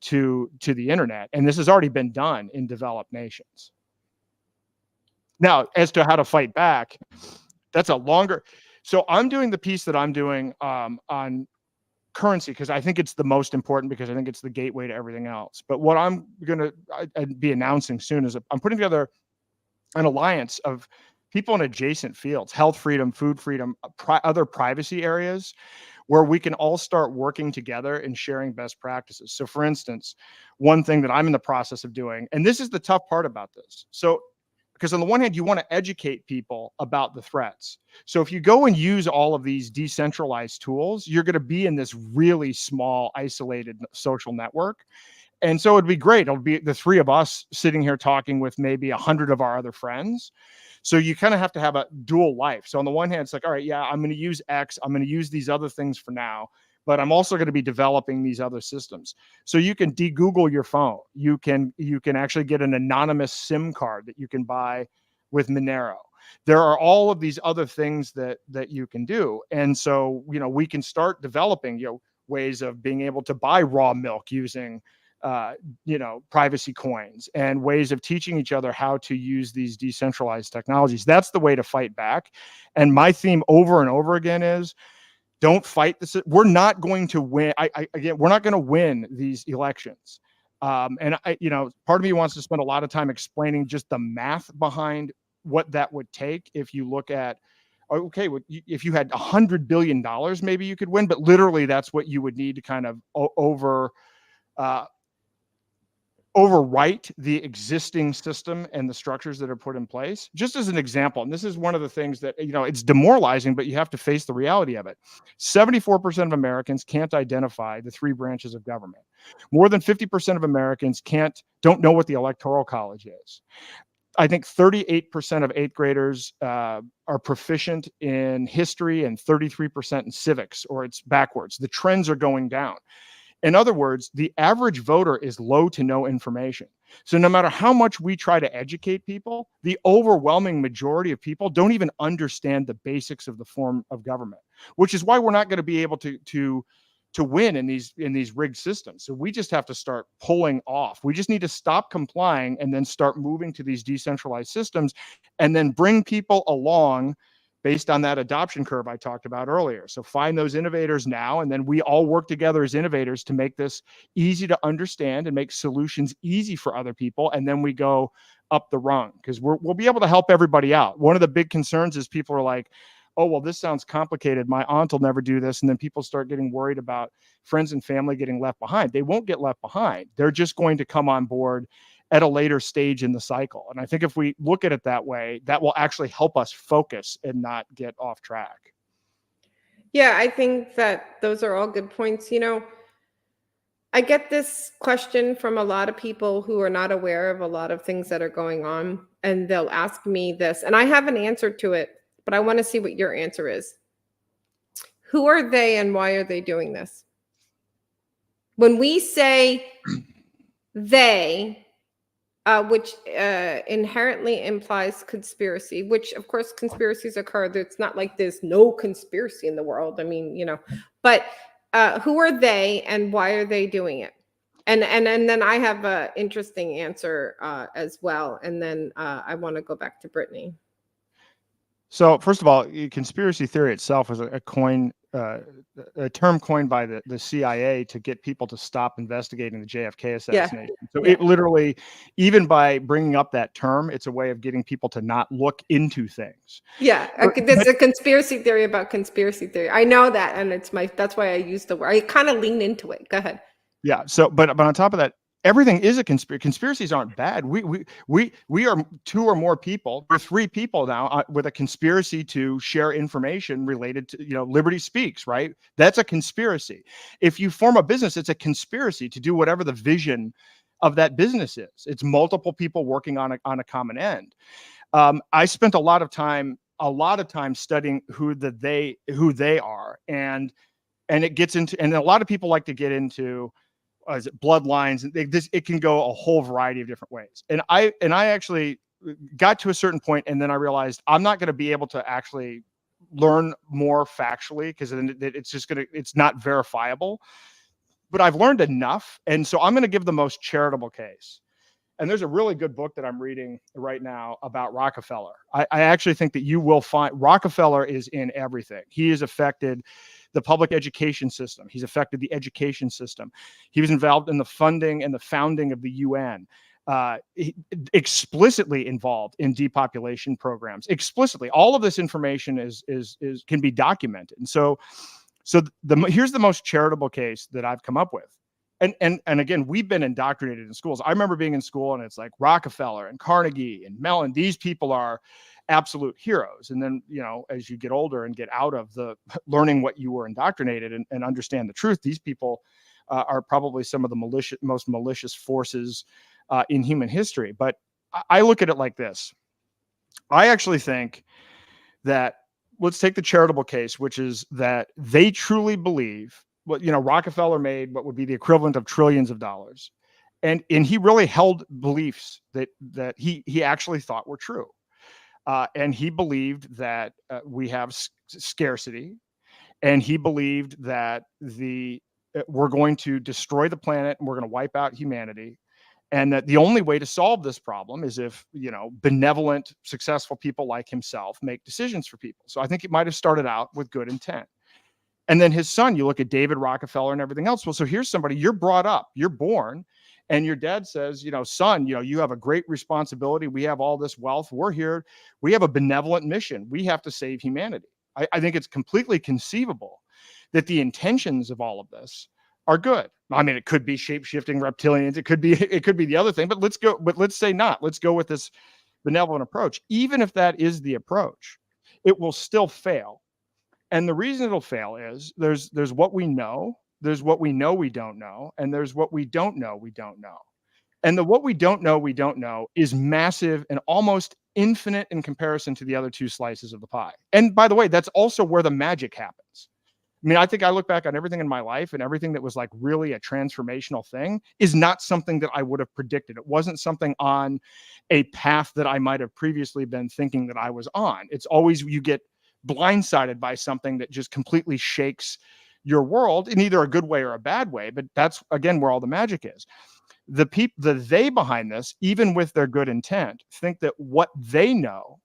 to the internet. And this has already been done in developed nations. Now, as to how to fight back, that's a longer. So I'm doing the piece that I'm doing on currency because I think it's the most important, because I think it's the gateway to everything else. But what I'm going to be announcing soon is I'm putting together an alliance of people in adjacent fields: health freedom, food freedom, other privacy areas, where we can all start working together and sharing best practices. So for instance, one thing that I'm in the process of doing, and this is the tough part about this. So, because on the one hand, you want to educate people about the threats. So if you go and use all of these decentralized tools, you're going to be in this really small, isolated social network. And so it'd be great. It'll be the three of us sitting here talking with maybe 100 of our other friends. So you kind of have to have a dual life. So on the one hand, it's like, all right, yeah, I'm going to use X. I'm going to use these other things for now, but I'm also going to be developing these other systems. So you can de-Google your phone. You can actually get an anonymous SIM card that you can buy with Monero. There are all of these other things that you can do. And so, we can start developing, ways of being able to buy raw milk using privacy coins, and ways of teaching each other how to use these decentralized technologies. That's the way to fight back. And my theme over and over again is, don't fight this. We're not going to win. Again, we're not going to win these elections. And part of me wants to spend a lot of time explaining just the math behind what that would take. If you look at, okay, if you had $100 billion, maybe you could win, but literally that's what you would need to kind of overwrite the existing system and the structures that are put in place. Just as an example, and this is one of the things that, it's demoralizing, but you have to face the reality of it. 74% of Americans can't identify the three branches of government. More than 50% of Americans don't know what the Electoral College is. I think 38% of eighth graders are proficient in history and 33% in civics, or it's backwards. The trends are going down. In other words, the average voter is low to no information. So no matter how much we try to educate people, the overwhelming majority of people don't even understand the basics of the form of government, which is why we're not going to be able to win in these rigged systems. So we just have to start pulling off. We just need to stop complying and then start moving to these decentralized systems, and then bring people along based on that adoption curve I talked about earlier. So find those innovators now, and then we all work together as innovators to make this easy to understand and make solutions easy for other people. And then we go up the rung, because we'll be able to help everybody out. One of the big concerns is people are like, oh, well, this sounds complicated. My aunt will never do this. And then people start getting worried about friends and family getting left behind. They won't get left behind. They're just going to come on board at a later stage in the cycle. And I think if we look at it that way, that will actually help us focus and not get off track. Yeah, I think that those are all good points. I get this question from a lot of people who are not aware of a lot of things that are going on, and they'll ask me this, and I have an answer to it, but I want to see what your answer is. Who are they and why are they doing this? When we say they, which inherently implies conspiracy, which of course conspiracies occur. It's not like there's no conspiracy in the world. I mean, but who are they and why are they doing it? And then I have an interesting answer as well. And then I want to go back to Brittany. So first of all, conspiracy theory itself is a term coined by the CIA to get people to stop investigating the JFK assassination. Yeah. So it literally, even by bringing up that term, it's a way of getting people to not look into things. Yeah, there's a conspiracy theory about conspiracy theory. I know that, and that's why I use the word. I kind of lean into it. Go ahead. Yeah. So, but on top of that, everything is a conspiracy. Conspiracies aren't bad. We are two or more people. We're three people now with a conspiracy to share information related to, Liberty Speaks, right? That's a conspiracy. If you form a business, it's a conspiracy to do whatever the vision of that business is. It's multiple people working on a common end. I spent a lot of time studying who they are, and it gets into, and a lot of people like to get into bloodlines, and it can go a whole variety of different ways. And I actually got to a certain point, and then I realized I'm not going to be able to actually learn more factually, because it's not verifiable. But I've learned enough, and so I'm going to give the most charitable case. And there's a really good book that I'm reading right now about Rockefeller. I actually think that you will find Rockefeller is in everything. He has affected the public education system. He's affected the education system. He was involved in the funding and the founding of the UN. Explicitly involved in depopulation programs. Explicitly, all of this information can be documented. And so So here's the most charitable case that I've come up with. And again, we've been indoctrinated in schools. I remember being in school and it's like Rockefeller and Carnegie and Mellon. These people are absolute heroes. And then, as you get older and get out of the learning what you were indoctrinated and understand the truth, these people are probably some of the most malicious forces in human history. But I look at it like this. I actually think that, let's take the charitable case, which is that they truly believe Rockefeller made what would be the equivalent of trillions of dollars. And he really held beliefs that he actually thought were true. And he believed that we have scarcity, and he believed that we're going to destroy the planet and we're going to wipe out humanity. And that the only way to solve this problem is if, benevolent, successful people like himself make decisions for people. So I think it might have started out with good intent. And then his son, you look at David Rockefeller and everything else. Well, so here's somebody, you're brought up, you're born, and your dad says, son, you have a great responsibility. We have all this wealth. We're here. We have a benevolent mission. We have to save humanity. I think it's completely conceivable that the intentions of all of this are good. I mean, it could be shape-shifting reptilians. It could be the other thing, but let's say not. Let's go with this benevolent approach. Even if that is the approach, it will still fail. And the reason it'll fail is there's what we know, there's what we know we don't know, and there's what we don't know we don't know. And the what we don't know is massive and almost infinite in comparison to the other two slices of the pie. And by the way, that's also where the magic happens. I mean, I think I look back on everything in my life, and everything that was like really a transformational thing is not something that I would have predicted. It wasn't something on a path that I might have previously been thinking that I was on. It's always you get blindsided by something that just completely shakes your world in either a good way or a bad way. But that's, again, where all the magic is. The they behind this, even with their good intent, think that what they know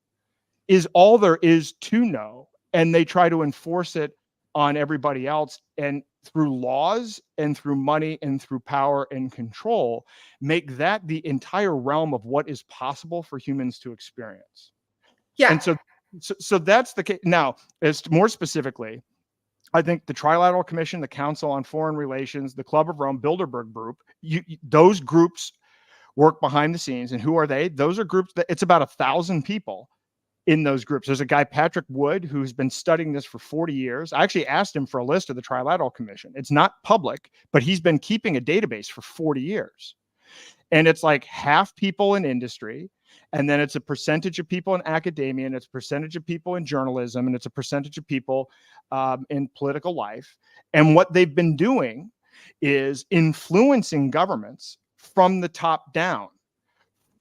is all there is to know, and they try to enforce it on everybody else, and through laws and through money and through power and control, make that the entire realm of what is possible for humans to experience. Yeah. And so that's the case. Now, as more specifically, I think the Trilateral Commission, the Council on Foreign Relations, the Club of Rome, Bilderberg Group, those groups work behind the scenes. And who are they? Those are groups that it's about 1,000 people in those groups. There's a guy, Patrick Wood, who's been studying this for 40 years. I actually asked him for a list of the Trilateral Commission. It's not public, but he's been keeping a database for 40 years. And it's like half people in industry, and then it's a percentage of people in academia, and it's a percentage of people in journalism, and it's a percentage of people in political life. And what they've been doing is influencing governments from the top down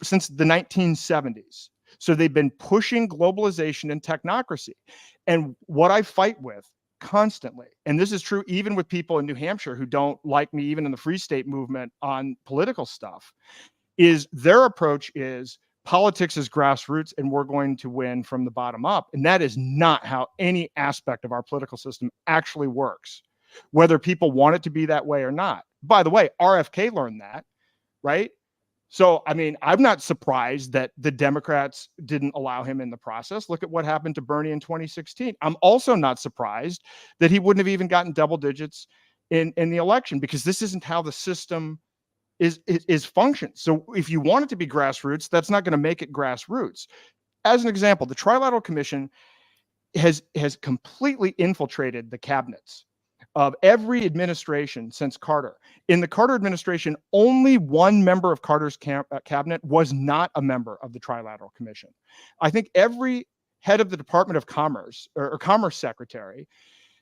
since the 1970s. So they've been pushing globalization and technocracy. And what I fight with constantly, and this is true even with people in New Hampshire who don't like me, even in the Free State movement on political stuff, is their approach is politics is grassroots and we're going to win from the bottom up. And that is not how any aspect of our political system actually works, whether people want it to be that way or not. By the way, RFK learned that, right? So, I mean, I'm not surprised that the Democrats didn't allow him in the process. Look at what happened to Bernie in 2016. I'm also not surprised that he wouldn't have even gotten double digits in the election, because this isn't how the system is functioned. So if you want it to be grassroots, that's not going to make it grassroots. As an example, the Trilateral Commission has completely infiltrated the cabinets of every administration since Carter. In the Carter administration, only one member of Carter's cabinet was not a member of the Trilateral Commission. I think every head of the Department of Commerce or Commerce Secretary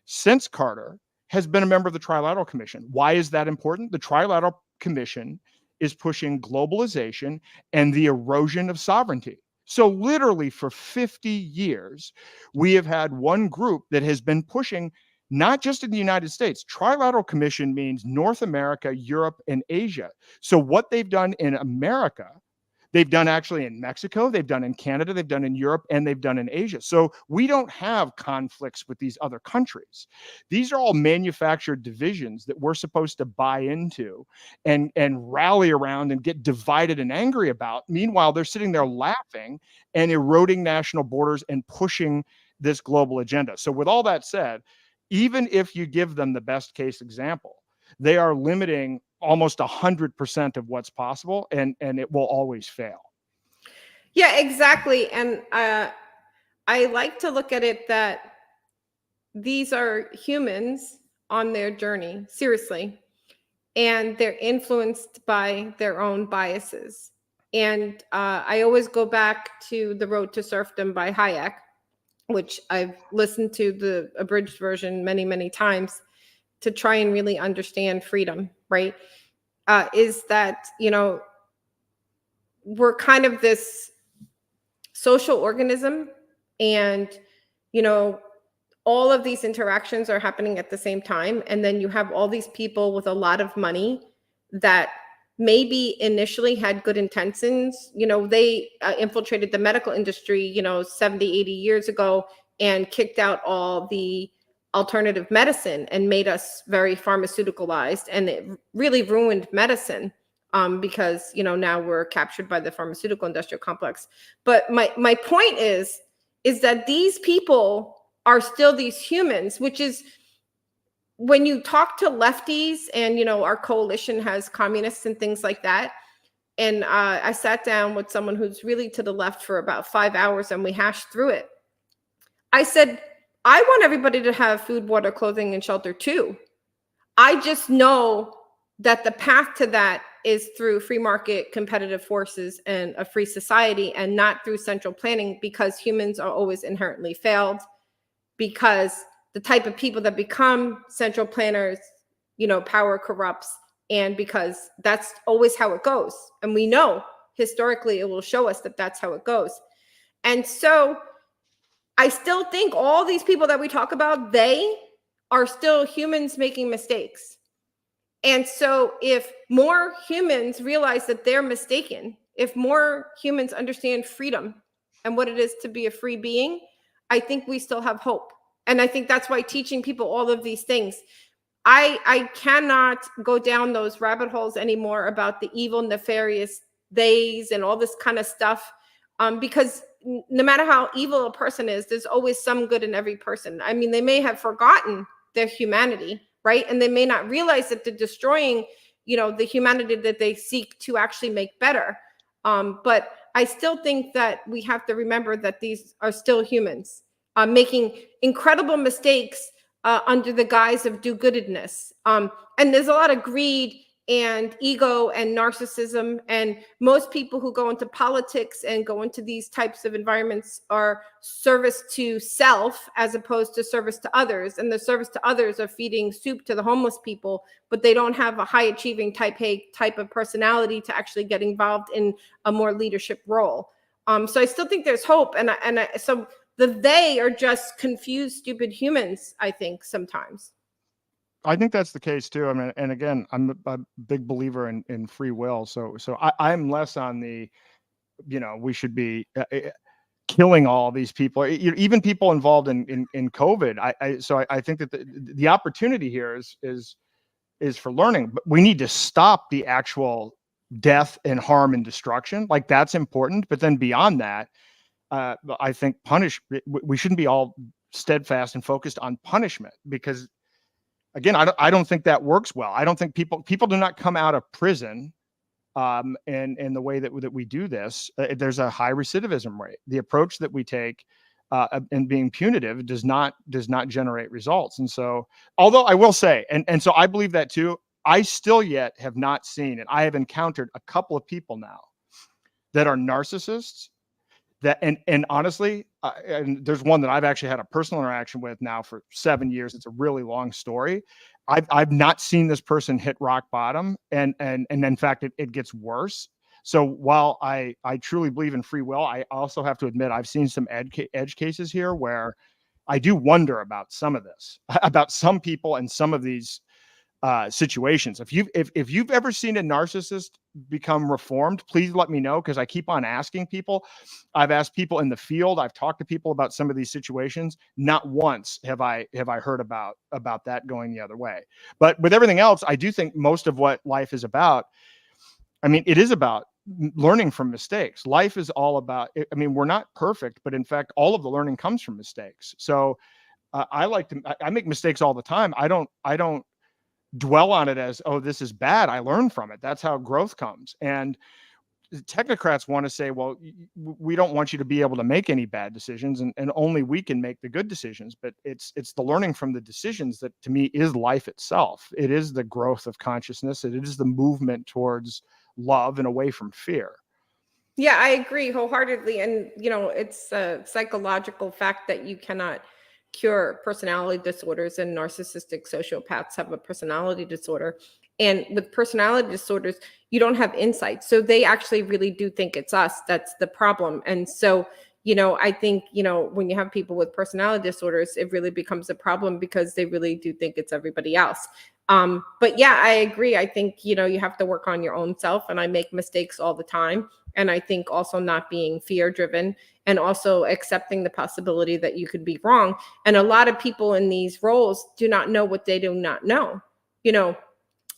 since Carter has been a member of the Trilateral Commission. Why is that important? The Trilateral Commission is pushing globalization and the erosion of sovereignty. So literally for 50 years, we have had one group that has been pushing, not just in the United States. Trilateral Commission means North America, Europe, and Asia. So what they've done in America, they've done actually in Mexico, they've done in Canada, they've done in Europe, and they've done in Asia. So we don't have conflicts with these other countries. These are all manufactured divisions that we're supposed to buy into and rally around and get divided and angry about. Meanwhile, they're sitting there laughing and eroding national borders and pushing this global agenda. So with all that said, even if you give them the best case example, they are limiting almost 100% of what's possible, and it will always fail. Yeah, exactly. And I like to look at it that these are humans on their journey, seriously, and they're influenced by their own biases. And I always go back to The Road to Serfdom by Hayek, which I've listened to the abridged version many, many times to try and really understand freedom, right? Is that, we're kind of this social organism, and, all of these interactions are happening at the same time. And then you have all these people with a lot of money that maybe initially had good intentions. They infiltrated the medical industry, 70, 80 years ago, and kicked out all the alternative medicine and made us very pharmaceuticalized. And it really ruined medicine, because, now we're captured by the pharmaceutical industrial complex. But my point is that these people are still these humans, which is, when you talk to lefties, and our coalition has communists and things like that, and I sat down with someone who's really to the left for about 5 hours, and we hashed through it. I said, I want everybody to have food, water, clothing, and shelter too. I just know that the path to that is through free market competitive forces and a free society, and not through central planning, because humans are always inherently failed, because the type of people that become central planners, power corrupts, and because that's always how it goes. And we know historically it will show us that that's how it goes. And so I still think all these people that we talk about, they are still humans making mistakes. And so if more humans realize that they're mistaken, if more humans understand freedom and what it is to be a free being, I think we still have hope. And I think that's why teaching people all of these things, I cannot go down those rabbit holes anymore about the evil, nefarious days and all this kind of stuff, because no matter how evil a person is, there's always some good in every person. I mean, they may have forgotten their humanity, right? And they may not realize that they're destroying, the humanity that they seek to actually make better. But I still think that we have to remember that these are still humans, making incredible mistakes under the guise of do-goodedness. And there's a lot of greed and ego and narcissism. And most people who go into politics and go into these types of environments are service to self as opposed to service to others. And the service to others are feeding soup to the homeless people, but they don't have a high achieving type A type of personality to actually get involved in a more leadership role. So I still think there's hope. So they are just confused, stupid humans, I think, sometimes. I think that's the case too. I mean, and again, I'm a big believer in free will. So I'm less on the, we should be killing all these people, even people involved in COVID. I think that the opportunity here is for learning, but we need to stop the actual death and harm and destruction. Like, that's important. But then beyond that, I think we shouldn't be all steadfast and focused on punishment, because again, I don't think that works well. I don't think people do not come out of prison in the way that we do this. There's a high recidivism rate. The approach that we take in being punitive does not generate results. And so, although I will say, and so I believe that too, I still yet have not seen, and I have encountered a couple of people now that are narcissists. That and honestly, and there's one that I've actually had a personal interaction with now for 7 years. It's a really long story. I've not seen this person hit rock bottom, and in fact, it gets worse. So while I truly believe in free will, I also have to admit I've seen some edge cases here where I do wonder about some of this, about some people and some of these situations. If you've ever seen a narcissist become reformed, please let me know, because I keep on asking people. I've asked people in the field. I've talked to people about some of these situations. Not once have I heard about that going the other way. But with everything else, I do think most of what life is about, I mean, it is about learning from mistakes. Life is all about, I mean, we're not perfect, but in fact, all of the learning comes from mistakes. So I like to, I make mistakes all the time. I don't dwell on it as, oh, this is bad. I learn from it. That's how growth comes. And technocrats want to say, well, we don't want you to be able to make any bad decisions, and only we can make the good decisions. But it's the learning from the decisions that, to me, is life itself. It is the growth of consciousness. It is the movement towards love and away from fear. Yeah, I agree wholeheartedly. And, it's a psychological fact that you cannot cure personality disorders, and narcissistic sociopaths have a personality disorder. And with personality disorders, you don't have insight. So they actually really do think it's us that's the problem. And so, I think, when you have people with personality disorders, it really becomes a problem because they really do think it's everybody else. But yeah, I agree. I think, you have to work on your own self, and I make mistakes all the time. And I think also not being fear driven, and also accepting the possibility that you could be wrong. And a lot of people in these roles do not know what they do not know.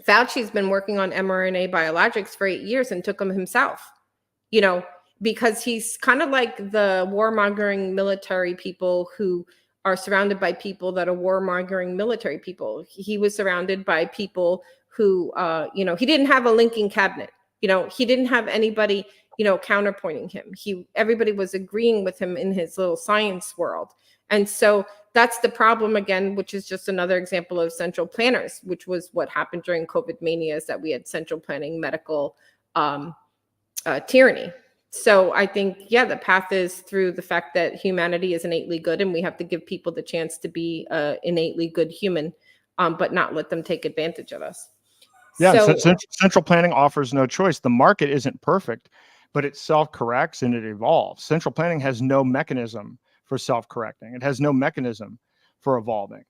Fauci's been working on mRNA biologics for 8 years and took them himself, because he's kind of like the warmongering military people who are surrounded by people that are warmongering military people. He was surrounded by people who, he didn't have a linking cabinet. He didn't have anybody, counterpointing him. Everybody was agreeing with him in his little science world. And so that's the problem again, which is just another example of central planners, which was what happened during COVID mania, is that we had central planning medical tyranny. So I think, yeah, the path is through the fact that humanity is innately good, and we have to give people the chance to be innately good human, but not let them take advantage of us. Yeah, central planning offers no choice. The market isn't perfect, but it self-corrects and it evolves. Central planning has no mechanism for self-correcting. It has no mechanism for evolving.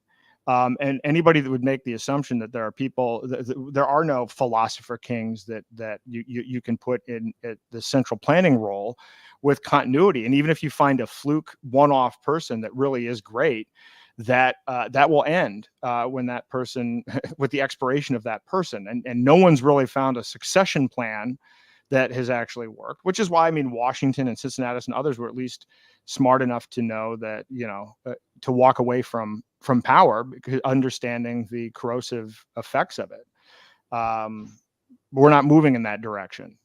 And anybody that would make the assumption that there are people, there are no philosopher kings that you can put in the central planning role with continuity. And even if you find a fluke one-off person that really is great, that will end when that person, with the expiration of that person. And no one's really found a succession plan that has actually worked, which is why, Washington and Cincinnati and others were at least smart enough to know that, to walk away from power, because understanding the corrosive effects of it. We're not moving in that direction.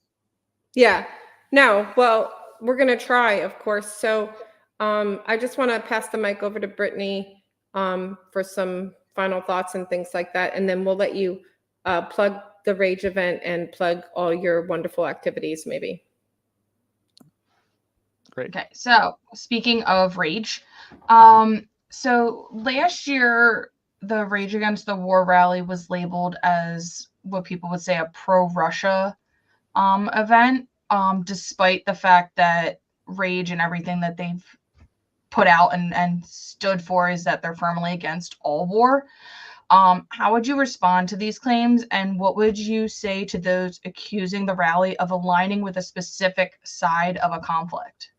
Yeah, no, well, we're going to try, of course. So I just want to pass the mic over to Brittany for some final thoughts and things like that. And then we'll let you plug the Rage event and plug all your wonderful activities, maybe. Great. Okay, so speaking of Rage, so last year, the Rage Against the War rally was labeled as what people would say a pro-Russia event, despite the fact that Rage and everything that they've put out and stood for is that they're firmly against all war. How would you respond to these claims, and what would you say to those accusing the rally of aligning with a specific side of a conflict?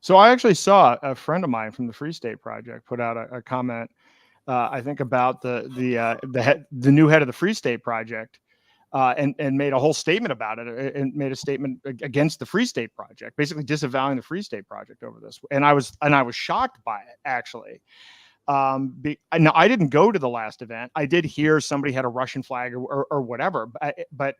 So I actually saw a friend of mine from the Free State Project put out a comment, I think, about the new head of the Free State Project, and made a whole statement about it, and made a statement against the Free State Project, basically disavowing the Free State Project over this. And I was shocked by it, actually. Now, I didn't go to the last event. I did hear somebody had a Russian flag or whatever, but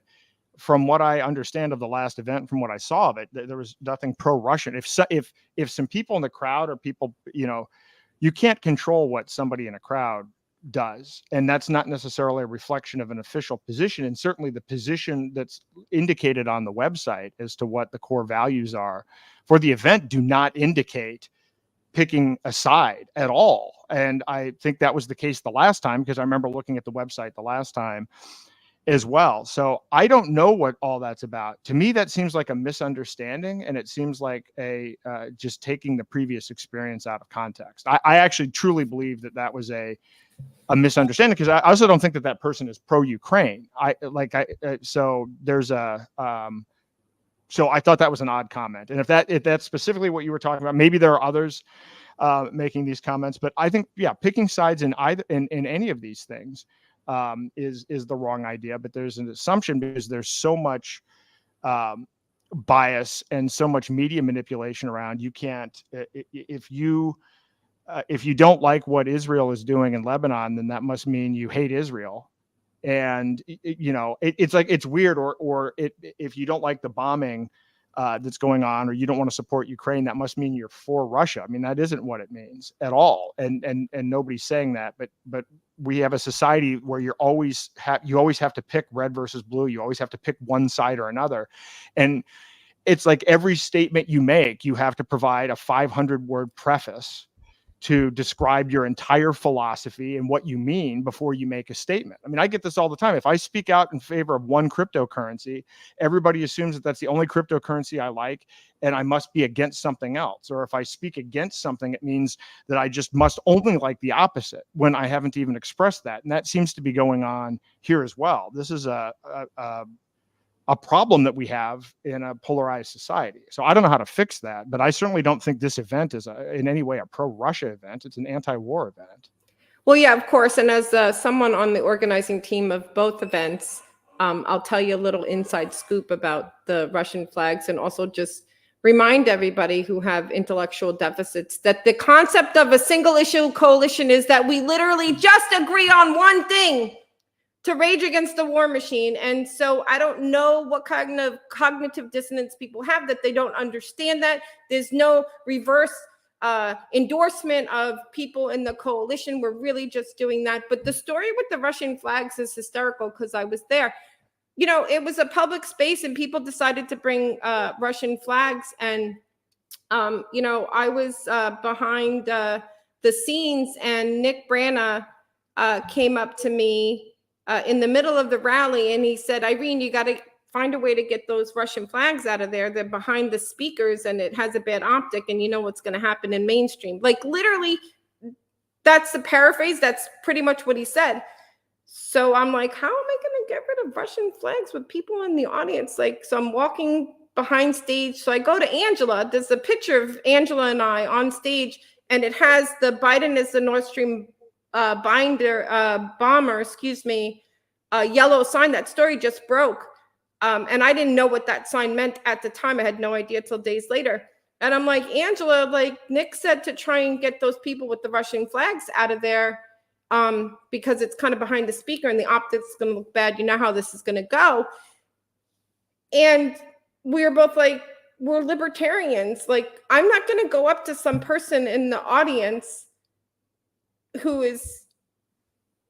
from what I understand of the last event, from what I saw of it, there was nothing pro-Russian. If some people in the crowd or people, you can't control what somebody in a crowd does, and that's not necessarily a reflection of an official position. And certainly the position that's indicated on the website as to what the core values are for the event do not indicate picking a side at all. And I think that was the case the last time, because I remember looking at the website the last time as well. So I don't know what all that's about. To me, that seems like a misunderstanding, and it seems like a just taking the previous experience out of context. I actually truly believe that was a misunderstanding, because I also don't think that person is pro-Ukraine. So I thought that was an odd comment. And if that's specifically what you were talking about, maybe there are others making these comments, but I think, yeah, picking sides in any of these things is the wrong idea. But there's an assumption, because there's so much bias and so much media manipulation around. You can't, if you if you don't like what Israel is doing in Lebanon, then that must mean you hate Israel. And it's like, it's weird. If you don't like the bombing that's going on, or you don't want to support Ukraine, that must mean you're for Russia. I mean, that isn't what it means at all. And nobody's saying that, but we have a society where you always have to pick red versus blue. You always have to pick one side or another. And it's like every statement you make, you have to provide a 500-word preface to describe your entire philosophy and what you mean before you make a statement. I mean, I get this all the time. If I speak out in favor of one cryptocurrency, everybody assumes that that's the only cryptocurrency I like, and I must be against something else. Or if I speak against something, it means that I just must only like the opposite, when I haven't even expressed that. And that seems to be going on here as well. This is a problem that we have in a polarized society. So I don't know how to fix that, but I certainly don't think this event is in any way a pro-Russia event. It's an anti-war event. Well, yeah, of course. And as someone on the organizing team of both events, I'll tell you a little inside scoop about the Russian flags, and also just remind everybody who have intellectual deficits that the concept of a single issue coalition is that we literally just agree on one thing: to rage against the war machine. And so I don't know what cognitive dissonance people have, that they don't understand that. There's no reverse endorsement of people in the coalition. We're really just doing that. But the story with the Russian flags is hysterical, because I was there. It was a public space and people decided to bring Russian flags. And, I was behind the scenes, and Nick Brana came up to me in the middle of the rally, and he said, "Irene, you got to find a way to get those Russian flags out of there. They're behind the speakers and it has a bad optic, and you know what's going to happen in mainstream." Like, literally, that's the paraphrase. That's pretty much what he said. So I'm like, how am I going to get rid of Russian flags with people in the audience? Like, so I'm walking behind stage. So I go to Angela. There's a picture of Angela and I on stage, and it has the Biden is the Nord Stream bomber, yellow sign. That story just broke. And I didn't know what that sign meant at the time. I had no idea till days later. And I'm like, Angela, like Nick said, to try and get those people with the Russian flags out of there, because it's kind of behind the speaker and the optics is going to look bad. You know how this is going to go. And we were both like, we're libertarians. Like, I'm not going to go up to some person in the audience who is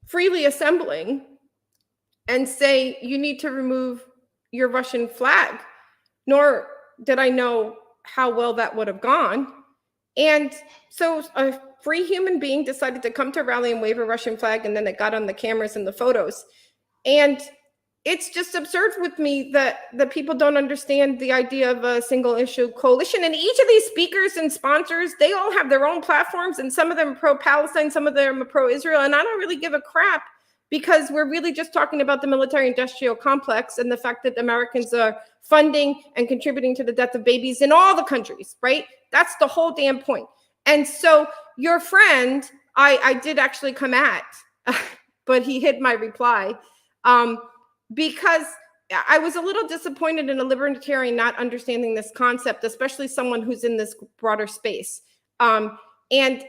freely assembling and say, you need to remove your Russian flag. Nor did I know how well that would have gone. And so a free human being decided to come to a rally and wave a Russian flag, and then it got on the cameras and the photos. And it's just absurd with me that the people don't understand the idea of a single issue coalition. And each of these speakers and sponsors, they all have their own platforms, and some of them are pro-Palestine, some of them are pro-Israel. And I don't really give a crap, because we're really just talking about the military-industrial complex and the fact that Americans are funding and contributing to the death of babies in all the countries, right? That's the whole damn point. And so your friend, I did actually come at, but he hid my reply, because I was a little disappointed in a libertarian not understanding this concept, especially someone who's in this broader space. And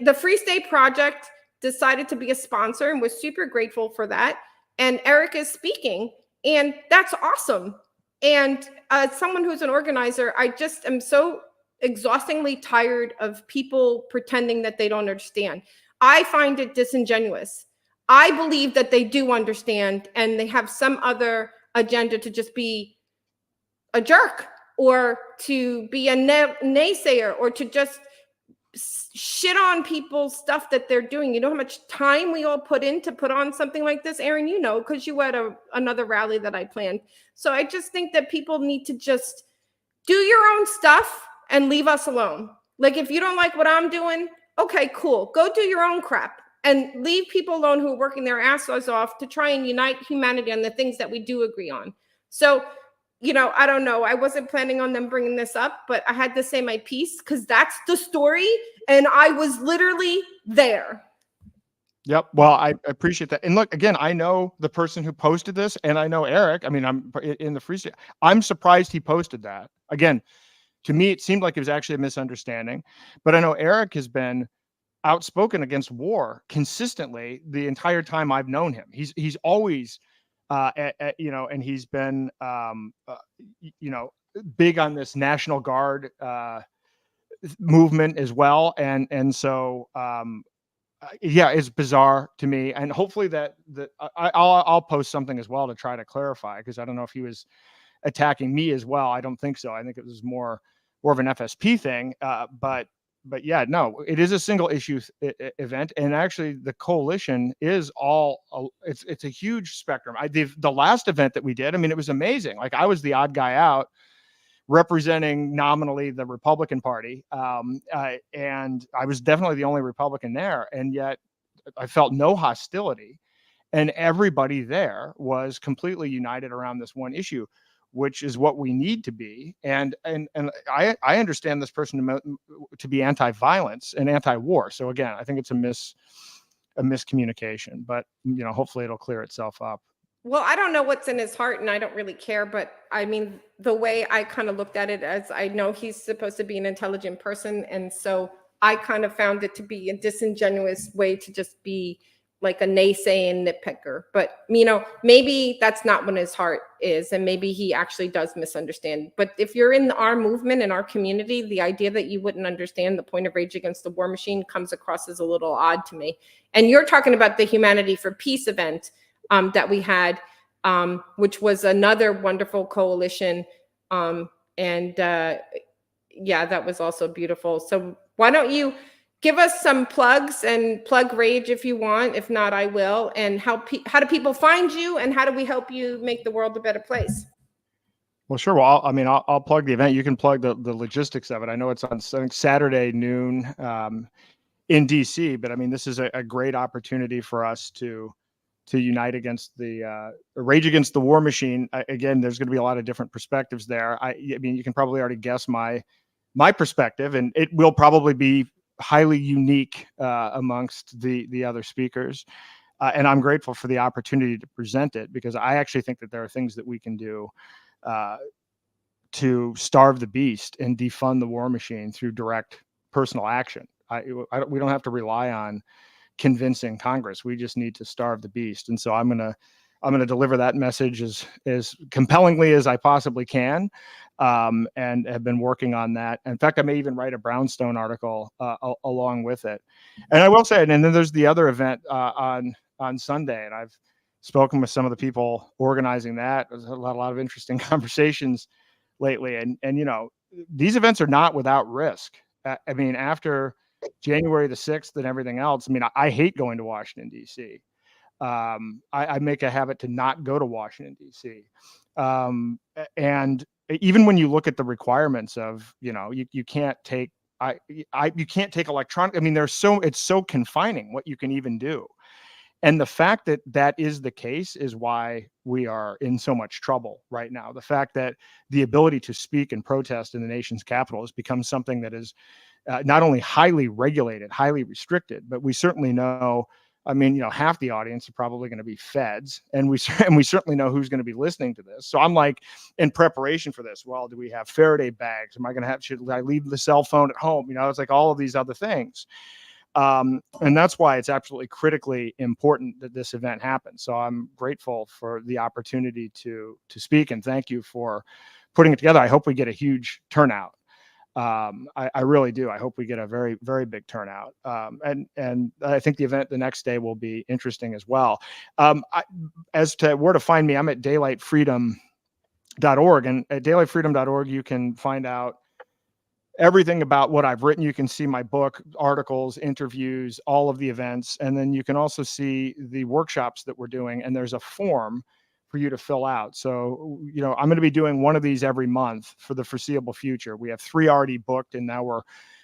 the Free State Project decided to be a sponsor, and was super grateful for that. And Eric is speaking, and that's awesome. And as someone who's an organizer, I just am so exhaustingly tired of people pretending that they don't understand. I find it disingenuous. I believe that they do understand, and they have some other agenda to just be a jerk, or to be a naysayer, or to just shit on people's stuff that they're doing. You know how much time we all put in to put on something like this, Aaron, you know, because you had another rally that I planned. So I just think that people need to just do your own stuff and leave us alone. Like, if you don't like what I'm doing, okay, cool. Go do your own crap and leave people alone who are working their asses off to try and unite humanity on the things that we do agree on. So, you know, I don't know. I wasn't planning on them bringing this up, but I had to say my piece, because that's the story. And I was literally there. Yep. Well, I appreciate that. And look, again, I know the person who posted this, and I know Eric. I mean, I'm in the Free State. I'm surprised he posted that. Again, to me, it seemed like it was actually a misunderstanding. But I know Eric has been, outspoken against war consistently the entire time I've known him. He's always, and he's been, big on this National Guard movement as well. And so, yeah, it's bizarre to me. And hopefully I'll post something as well to try to clarify, because I don't know if he was attacking me as well. I don't think so. I think it was more of an FSP thing. But yeah, no, it is a single issue event, and actually the coalition is it's a huge spectrum. The last event that we did, I mean, it was amazing. Like, I was the odd guy out representing nominally the Republican Party, and I was definitely the only Republican there, and yet I felt no hostility, and everybody there was completely united around this one issue, which is what we need to be. And I understand this person to be anti-violence and anti-war. So again, I think it's a miscommunication, but hopefully it'll clear itself up. Well, I don't know what's in his heart, and I don't really care, but I mean, the way I kind of looked at it, as I know he's supposed to be an intelligent person, and so I kind of found it to be a disingenuous way to just be like a naysaying nitpicker. But maybe that's not what his heart is, and maybe he actually does misunderstand. But if you're in our movement, in our community, the idea that you wouldn't understand the point of Rage Against the War Machine comes across as a little odd to me. And you're talking about the Humanity for Peace event that we had, which was another wonderful coalition, and that was also beautiful. So why don't you give us some plugs, and plug Rage if you want. If not, I will. And how do people find you, and how do we help you make the world a better place? Well, sure. Well, I'll plug the event. You can plug the logistics of it. I know it's on Saturday noon in DC, but I mean, this is a great opportunity for us to unite against the Rage Against the War Machine. Again, there's going to be a lot of different perspectives there. I mean, you can probably already guess my perspective, and it will probably be highly unique amongst the other speakers. And I'm grateful for the opportunity to present it, because I actually think that there are things that we can do to starve the beast and defund the war machine through direct personal action. We don't have to rely on convincing Congress. We just need to starve the beast. And so I'm going to deliver that message as compellingly as I possibly can, and have been working on that. In fact, I may even write a Brownstone article along with it. And I will say, and then there's the other event on Sunday, and I've spoken with some of the people organizing that. There's a lot of interesting conversations lately, and these events are not without risk. I mean, after January the 6th and everything else, I mean, I hate going to Washington, D.C. I make a habit to not go to Washington, D.C. And even when you look at the requirements of, you can't take, you can't take electronic. I mean, it's so confining what you can even do. And the fact that that is the case is why we are in so much trouble right now. The fact that the ability to speak and protest in the nation's capital has become something that is not only highly regulated, highly restricted, but we certainly know, I mean, half the audience are probably going to be feds, and we certainly know who's going to be listening to this. So I'm like, in preparation for this, well, do we have Faraday bags? Should I leave the cell phone at home? It's like all of these other things. And that's why it's absolutely critically important that this event happens. So I'm grateful for the opportunity to speak, and thank you for putting it together. I hope we get a huge turnout. I really do. I hope we get a very, very big turnout. And I think the event the next day will be interesting as well. As to where to find me, I'm at daylightfreedom.org, and at daylightfreedom.org, you can find out everything about what I've written. You can see my book, articles, interviews, all of the events. And then you can also see the workshops that we're doing. And there's a form for you to fill out. So, I'm going to be doing one of these every month for the foreseeable future. We have 3 already booked, and now we're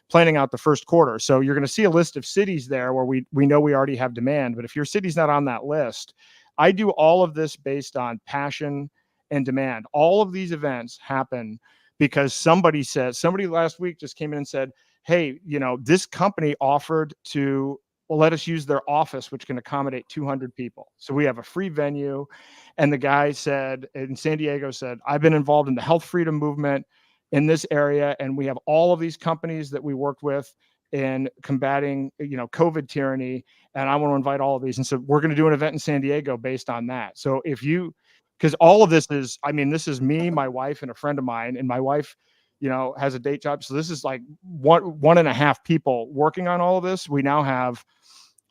planning out the first quarter. So you're going to see a list of cities there where we know we already have demand. But if your city's not on that list, I do all of this based on passion and demand. All of these events happen because somebody last week just came in and said, hey, this company offered to let us use their office, which can accommodate 200 people. So we have a free venue. And the guy said in San Diego said, I've been involved in the health freedom movement in this area, and we have all of these companies that we worked with, in combating, COVID tyranny. And I want to invite all of these. And so we're going to do an event in San Diego based on that. So because all of this is, this is me, my wife, and a friend of mine, and my wife, has a day job. So this is like one and a half people working on all of this. We now have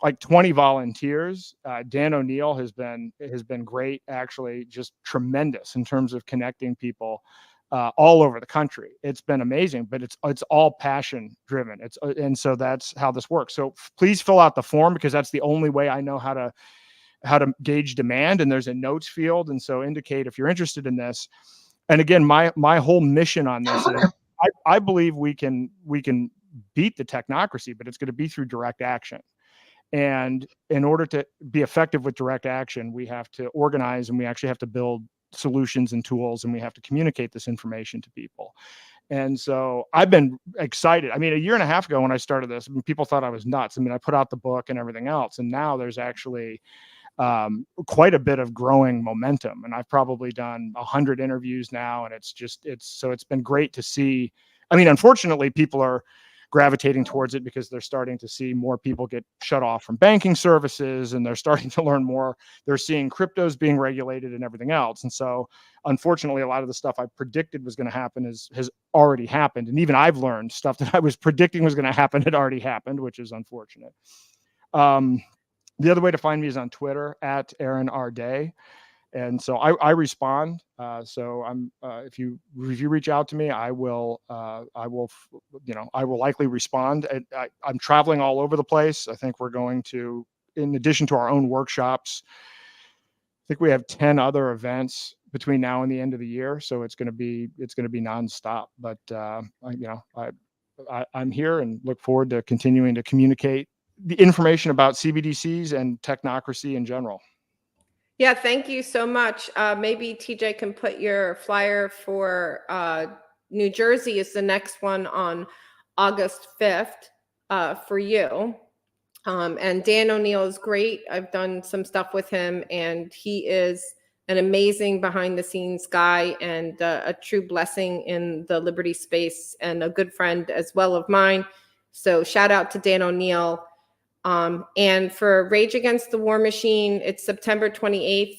like 20 volunteers. Dan O'Neill has been great, actually, just tremendous in terms of connecting people all over the country. It's been amazing, but it's all passion driven. And so that's how this works. So please fill out the form, because that's the only way I know how to gauge demand. And there's a notes field. And so indicate if you're interested in this. And again, my whole mission on this is I believe we can beat the technocracy, but it's going to be through direct action. And in order to be effective with direct action, we have to organize, and we actually have to build solutions and tools, and we have to communicate this information to people. And so I've been excited. A year and a half ago when I started this, people thought I was nuts. I put out the book and everything else, and now there's actually quite a bit of growing momentum. And I've probably done 100 interviews now, and it's been great to see. Unfortunately, people are gravitating towards it because they're starting to see more people get shut off from banking services, and they're starting to learn more. They're seeing cryptos being regulated and everything else. And so unfortunately, a lot of the stuff I predicted was going to happen has already happened. And even I've learned stuff that I was predicting was going to happen had already happened, which is unfortunate. The other way to find me is on Twitter at Aaron R. Day. And so I respond. So if you reach out to me, I will likely respond. I'm traveling all over the place. I think we're going to, in addition to our own workshops, I think we have 10 other events between now and the end of the year. So it's going to be nonstop. But I'm here and look forward to continuing to communicate the information about CBDCs and technocracy in general. Yeah, thank you so much. Maybe TJ can put your flyer for New Jersey is the next one on August 5th for you. And Dan O'Neill is great. I've done some stuff with him, and he is an amazing behind the scenes guy and a true blessing in the Liberty space, and a good friend as well of mine. So shout out to Dan O'Neill. And for Rage Against the War Machine, it's September 28th,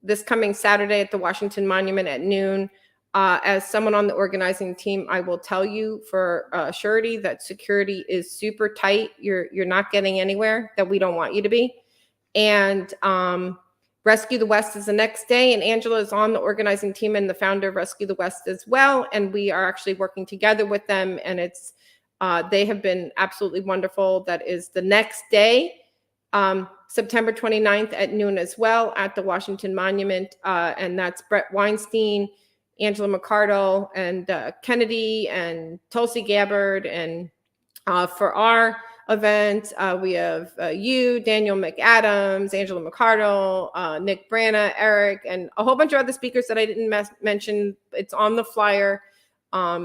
this coming Saturday at the Washington Monument at noon. As someone on the organizing team, I will tell you for surety that security is super tight. You're not getting anywhere that we don't want you to be. And Rescue the West is the next day, and Angela is on the organizing team and the founder of Rescue the West as well. And we are actually working together with them, and they have been absolutely wonderful. That is the next day, September 29th at noon as well at the Washington Monument. And that's Brett Weinstein, Angela McArdle, and Kennedy, and Tulsi Gabbard. And for our event, we have you, Daniel McAdams, Angela McArdle, Nick Brana, Eric, and a whole bunch of other speakers that I didn't mention. It's on the flyer.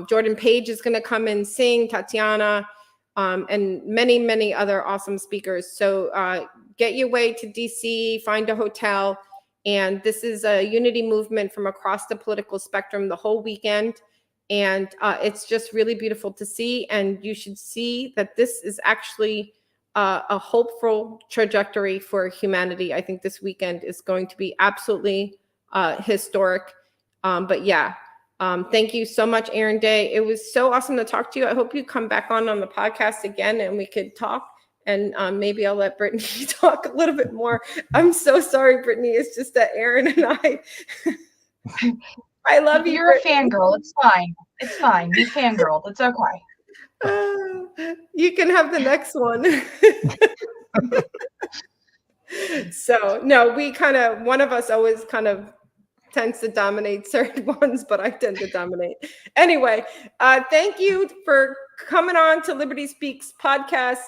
Jordan Page is going to come and sing, Tatiana, and many, many other awesome speakers. So get your way to DC, find a hotel. And this is a unity movement from across the political spectrum the whole weekend. And it's just really beautiful to see. And you should see that this is actually a hopeful trajectory for humanity. I think this weekend is going to be absolutely historic. But yeah. Thank you so much, Aaron Day. It was so awesome to talk to you. I hope you come back on the podcast again and we could talk. And maybe I'll let Brittany talk a little bit more. I'm so sorry, Brittany. It's just that Aaron and I love you. You're Brittany. a fangirl. It's fine. It's fine. You fangirl. It's okay. You can have the next one. So, no, one of us always kind of tends to dominate certain ones, but I tend to dominate. Anyway, thank you for coming on to Liberty Speaks podcast.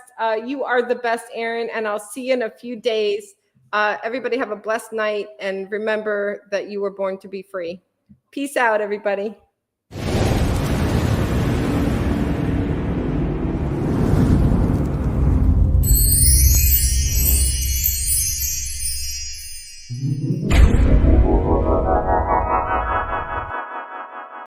You are the best, Aaron, and I'll see you in a few days. Everybody have a blessed night, and remember that you were born to be free. Peace out, everybody.